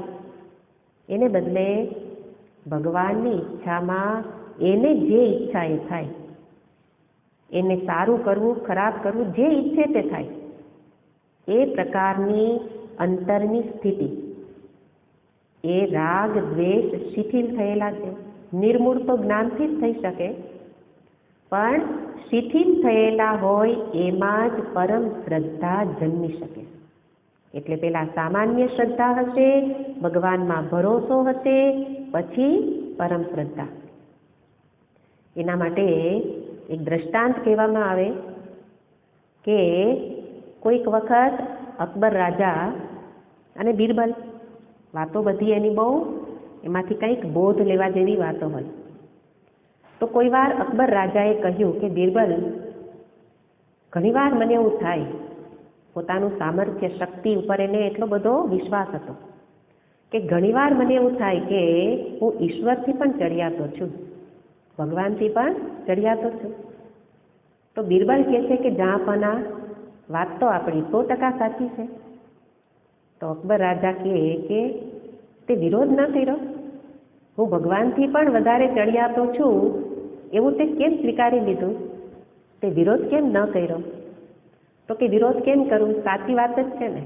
એને બદલે ભગવાનની ઈચ્છામાં એને જે ઈચ્છા એ થાય. એને સારું કરવું, ખરાબ કરવું, જે ઈચ્છે તે થાય. એ પ્રકારની અંતરની સ્થિતિ, એ રાગ દ્વેષ શિથિલ થયેલા છે. નિર્મૂળ તો જ્ઞાનથી જ થઈ શકે, પણ શિથિલ થયેલા હોય એમાં જ પરમ શ્રદ્ધા જન્મી શકે. એટલે પેલા સામાન્ય શ્રદ્ધા હશે, ભગવાનમાં ભરોસો હશે, પછી પરમ શ્રદ્ધા. એના માટે એક દ્રષ્ટાંત કહેવામાં આવે કે કોઈક વખત અકબર રાજા અને બિરબલ, વાતો બધી એની બહુ, એમાંથી કંઈક બોધ લેવા જેવી વાતો હોય. તો કોઈ વાર અકબર રાજાએ કહ્યું કે બિરબલ, ઘણીવાર મને એવું થાય, પોતાનું સામર્થ્ય શક્તિ ઉપર એને એટલો બધો વિશ્વાસ હતો કે ઘણીવાર મને એવું થાય કે હું ઈશ્વરથી પણ ચડિયાતો છું, ભગવાનથી પણ ચડિયાતો છું. તો બિરબલ કહે છે કે જાપના વાત તો આપણી 100% સાચી છે. તો અકબર રાજા કહે કે તે વિરોધ ન કર્યો, હું ભગવાનથી પણ વધારે ચડિયાતો છું એવું તે કેમ સ્વીકારી લીધું, તે વિરોધ કેમ ન કર્યો? તો કે વિરોધ કેમ કરું, સાચી વાત જ છે ને.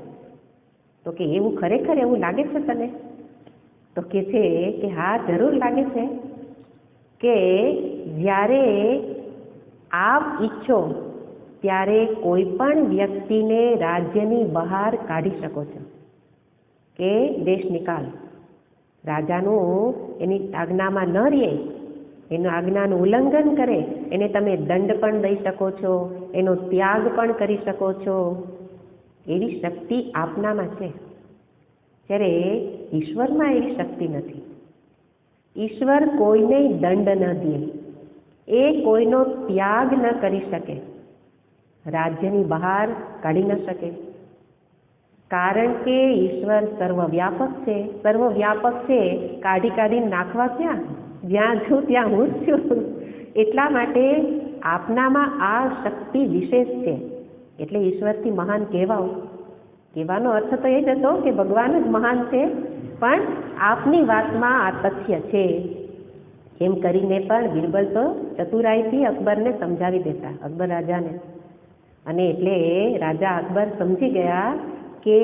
તો કે એવું ખરેખર એવું લાગે છે તને? તો કે છે કે હા જરૂર લાગે છે કે જ્યારે આપ ઈચ્છો ત્યારે કોઈ પણ વ્યક્તિને રાજ્યની બહાર કાઢી શકો છો કે દેશ નિકાલ. રાજાનું એની આજ્ઞામાં ન રહે, એનું આજ્ઞાનું ઉલ્લંઘન કરે, એને તમે દંડ પણ દઈ શકો છો, એનો ત્યાગ પણ કરી શકો છો. એવી શક્તિ આપનામાં છે, જ્યારે ઈશ્વરમાં એવી શક્તિ નથી. ઈશ્વર કોઈને દંડ ન દે, એ કોઈનો ત્યાગ ન કરી શકે, રાજ્યની બહાર કાઢી ન શકે. કારણ કે ઈશ્વર સર્વવ્યાપક છે. સર્વવ્યાપક છે કાઢી કાઢીને નાખવા ક્યાં? જ્યાં છું ત્યાં હું જ છું. એટલા માટે આપનામાં આ શક્તિ વિશેષ છે એટલે ઈશ્વરથી મહાન કહેવાનો અર્થ તો એ જ હતો કે ભગવાન જ મહાન છે, પણ આપની વાતમાં આ તથ્ય છે એમ કરીને પણ બિરબલ તો ચતુરાઈથી અકબરને સમજાવી દેતા, અકબર રાજાને. અને એટલે રાજા અકબર સમજી ગયા કે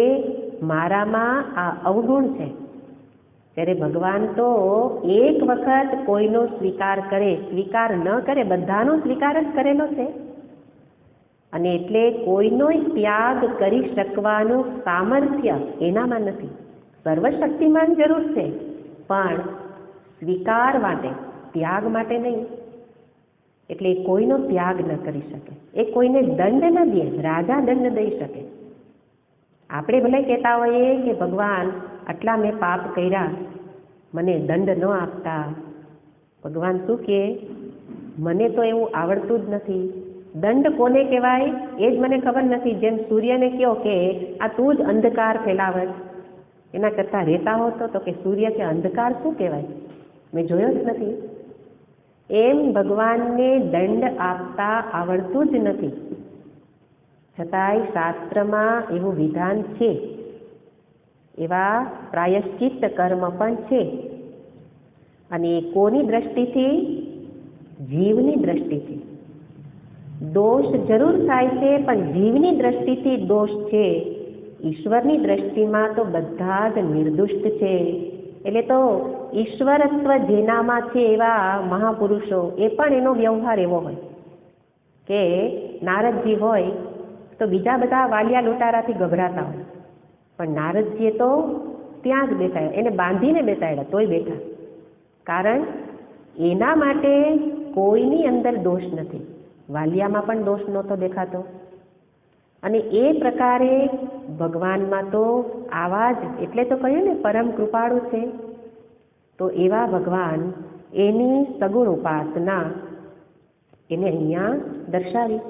મારામાં આ અવગુણ છે. ત્યારે ભગવાન તો એક વખત કોઈનો સ્વીકાર ન કરે, બધાનો સ્વીકાર જ કરેલો છે. અને એટલે કોઈનો ત્યાગ કરી શકવાનું સામર્થ્ય એનામાં નથી. સર્વશક્તિમાન જરૂર છે, પણ સ્વીકાર માટે, ત્યાગ માટે નહીં. એટલે કોઈનો ત્યાગ ન કરી શકે, એ કોઈને દંડ ન દે, રાજા દંડ દઈ શકે. આપણે ભલે કહેતા હોઈએ કે ભગવાન આટલા મેં પાપ કર્યા, મને દંડ ન આપતા. ભગવાન શું કહે? મને તો એવું આવડતું જ નથી. દંડ કોને કહેવાય એ જ મને ખબર નથી. જેમ સૂર્યને કહો કે આ તું જ અંધકાર ફેલાવત, એના કરતાં રહેતા હોતો તો કે સૂર્ય કે અંધકાર શું કહેવાય, મેં જોયો જ નથી. એમ ભગવાનને દંડ આપતા આવડતું જ નથી, છતાંય શાસ્ત્રમાં એવું વિધાન છે, એવા પ્રાયશ્ચિત્ત કર્મ પણ છે. અને કોની દ્રષ્ટિથી? જીવની દ્રષ્ટિથી. દોષ જરૂર થાય છે, પણ જીવની દ્રષ્ટિથી દોષ છે. ઈશ્વરની દ્રષ્ટિમાં તો બધા જ નિર્દોષ છે. એટલે તો ઈશ્વરત્વ જેનામાં છે એવા મહાપુરુષો, એ પણ એનો વ્યવહાર એવો હોય કે નારદજી હોય તો બીજા બધા વાલિયા લૂંટારાથી ગભરાતા હોય, પણ નારદજીએ તો ત્યાં જ બેઠા, એને બાંધીને બેસાડ્યા તોય બેઠા. કારણ એના માટે કોઈની અંદર દોષ નથી. વાલિયામાં પણ દોષ નહોતો દેખાતો. અને એ પ્રકારે ભગવાનમાં તો આવા જ, એટલે તો કહ્યું ને પરમ કૃપાળુ છે. તો એવા ભગવાન, એની સગુણ ઉપાસના એને અહીંયા દર્શાવી.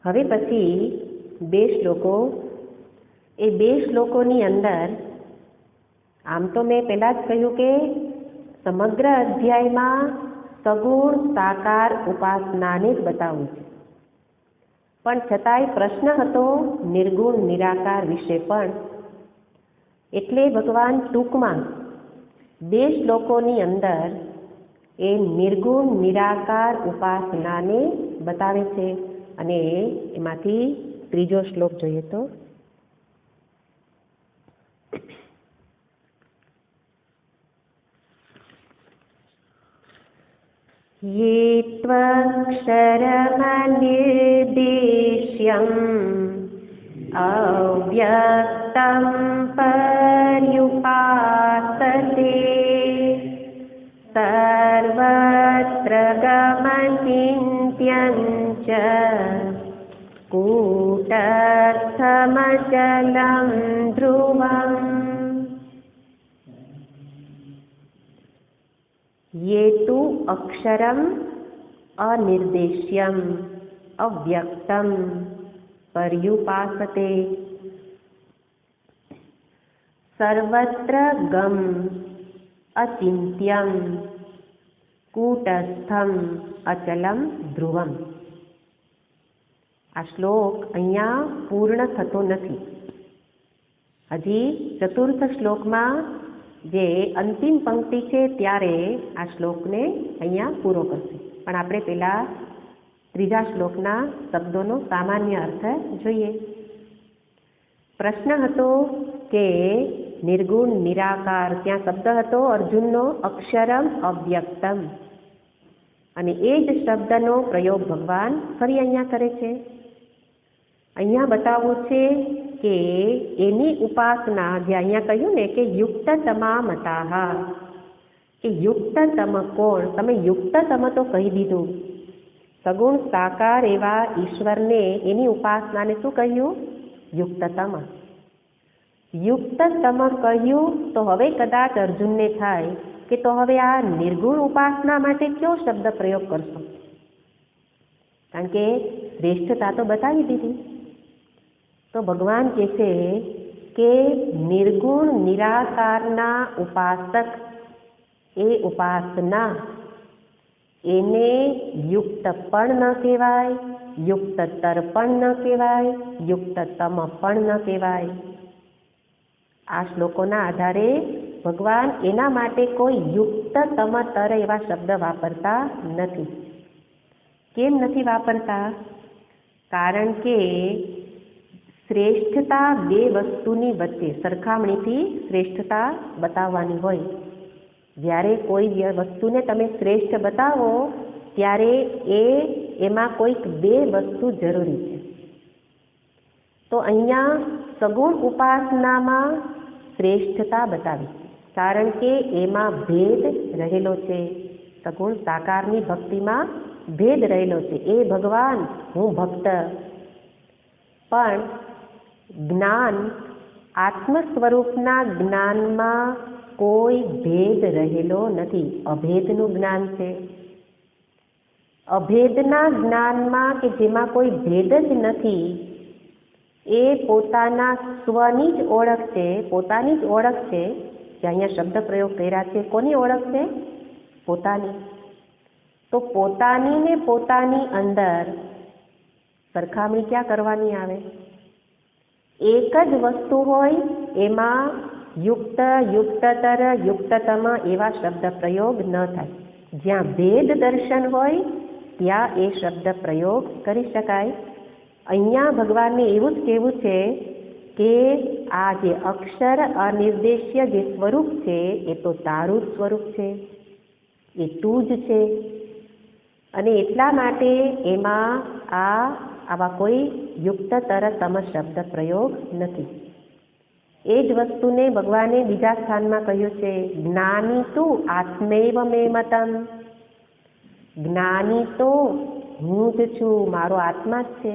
હવે પછી 2 શ્લોકો, એ 2 શ્લોકોની અંદર આમ તો મેં પહેલાં જ કહ્યું કે સમગ્ર અધ્યાયમાં સગુણ સાકાર ઉપાસનાને જ બતાવવું છે, પણ છતાંય પ્રશ્ન હતો નિર્ગુણ નિરાકાર વિશે પણ. એટલે ભગવાન ટૂંકમાં 2 શ્લોકોની અંદર એ નિર્ગુણ નિરાકાર ઉપાસનાને બતાવે છે. અને એમાંથી 3જો શ્લોક જોઈએ તો ये त्वक्षरमनिर्देश्यम् अव्यक्तं पर्युपासते सर्वत्र गमचिन्त्यं च कूटस्थमचलं ध्रुवम्. ये तु अक्षरम अनिर्देश्यम अव्यक्तम पर्युपासते सर्वत्र गम अचिन्त्यम कूटस्थम अचलम ध्रुवम. આ શ્લોક અહીંયા પૂર્ણ થતો નથી. હજી 4થ શ્લોકમાં જે અંતિમ પંક્તિ છે ત્યારે આ શ્લોકને અહીંયા પૂરો કરશે. પણ આપણે પહેલાં 3જા શ્લોકના શબ્દોનો સામાન્ય અર્થ જોઈએ. પ્રશ્ન હતો કે નિર્ગુણ નિરાકાર, ત્યાં શબ્દ હતો અર્જુનનો અક્ષરમ અવ્યક્તમ, અને એ જ શબ્દનો પ્રયોગ ભગવાન ફરી અહીંયા કરે છે. અહીંયા બતાવવું છે કે એની ઉપાસના, જે અહીંયા કહ્યું ને કે યુક્તતમા મતાહ, કે યુક્તતમ કોણ? તમે યુક્તતમ તો કહી દીધું, સગુણ સાકાર એવા ઈશ્વરને એની ઉપાસનાને શું કહ્યું? યુક્તતમ. યુક્તતમ કહ્યું તો હવે કદાચ અર્જુનને થાય કે તો હવે આ નિર્ગુણ ઉપાસના માટે કયો શબ્દ પ્રયોગ કરશો? કારણ કે શ્રેષ્ઠતા તો બતાવી દીધી. તો ભગવાન કહે છે કે નિર્ગુણ નિરાકારના ઉપાસક એ ઉપાસના એને યુક્ત પણ ન કહેવાય, યુક્તતર પણ ન કહેવાય, યુક્તતમ પણ ન કહેવાય. આ શ્લોકોના આધારે ભગવાન એના માટે કોઈ યુક્તતમતર એવા શબ્દ વાપરતા નથી. કેમ નથી વાપરતા? કારણ કે શ્રેષ્ઠતા બે વસ્તુની વચ્ચે સરખામણીથી શ્રેષ્ઠતા બતાવવાની હોય. જ્યારે કોઈ વસ્તુને તમે શ્રેષ્ઠ બતાવો ત્યારે એમાં કોઈક બે વસ્તુ જરૂરી છે. તો અહીંયા સગુણ ઉપાસનામાં શ્રેષ્ઠતા બતાવી, કારણ કે એમાં ભેદ રહેલો છે. સગુણ સાકારની ભક્તિમાં ભેદ રહેલો છે. એ ભગવાન, હું ભક્ત. પણ જ્ઞાન, આત્મ સ્વરૂપના જ્ઞાનમાં કોઈ ભેદ રહેલો નથી. અભેદનું જ્ઞાન છે. અભેદના જ્ઞાનમાં કે જેમાં કોઈ ભેદ જ નથી, એ પોતાના સ્વની જ ઓળખ છે, પોતાની જ ઓળખ છે. જે અહીંયા શબ્દ પ્રયોગ કર્યા છે, કોની ઓળખ છે? પોતાની. તો પોતાની ને પોતાની અંદર સરખામણી ક્યાં કરવાની આવે? એક જ વસ્તુ હોય એમાં યુક્ત, યુક્તતર, યુક્તતમ એવા શબ્દ પ્રયોગ ન થાય. જ્યાં ભેદ દર્શન હોય ત્યાં એ શબ્દ પ્રયોગ કરી શકાય. અહીંયા ભગવાનને એવું જ કહેવું છે કે આ જે અક્ષર અનિર્દેશ્ય જે સ્વરૂપ છે એ તો તારું જ સ્વરૂપ છે, એ તું જ છે. અને એટલા માટે એમાં આવા કોઈ યુક્તતર તમ શબ્દ પ્રયોગ નથી. એ જ વસ્તુને ભગવાને બીજા સ્થાનમાં કહ્યું છે, જ્ઞાની તું આત્મૈવ મે મતમ. જ્ઞાની તો હું જ છું, મારો આત્મા જ છે.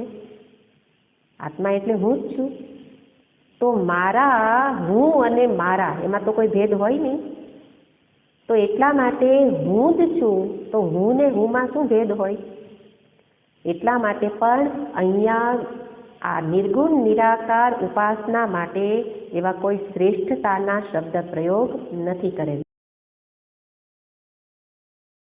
આત્મા એટલે હું જ છું. તો મારા, હું અને મારા એમાં તો કોઈ ભેદ હોય નહીં. તો એટલા માટે હું જ છું, તો હું ને હુંમાં શું ભેદ હોય? એટલા માટે પણ અહીંયા આ નિર્ગુણ નિરાકાર ઉપાસના માટે એવા કોઈ શ્રેષ્ઠતાના શબ્દ પ્રયોગ નથી કરેલ.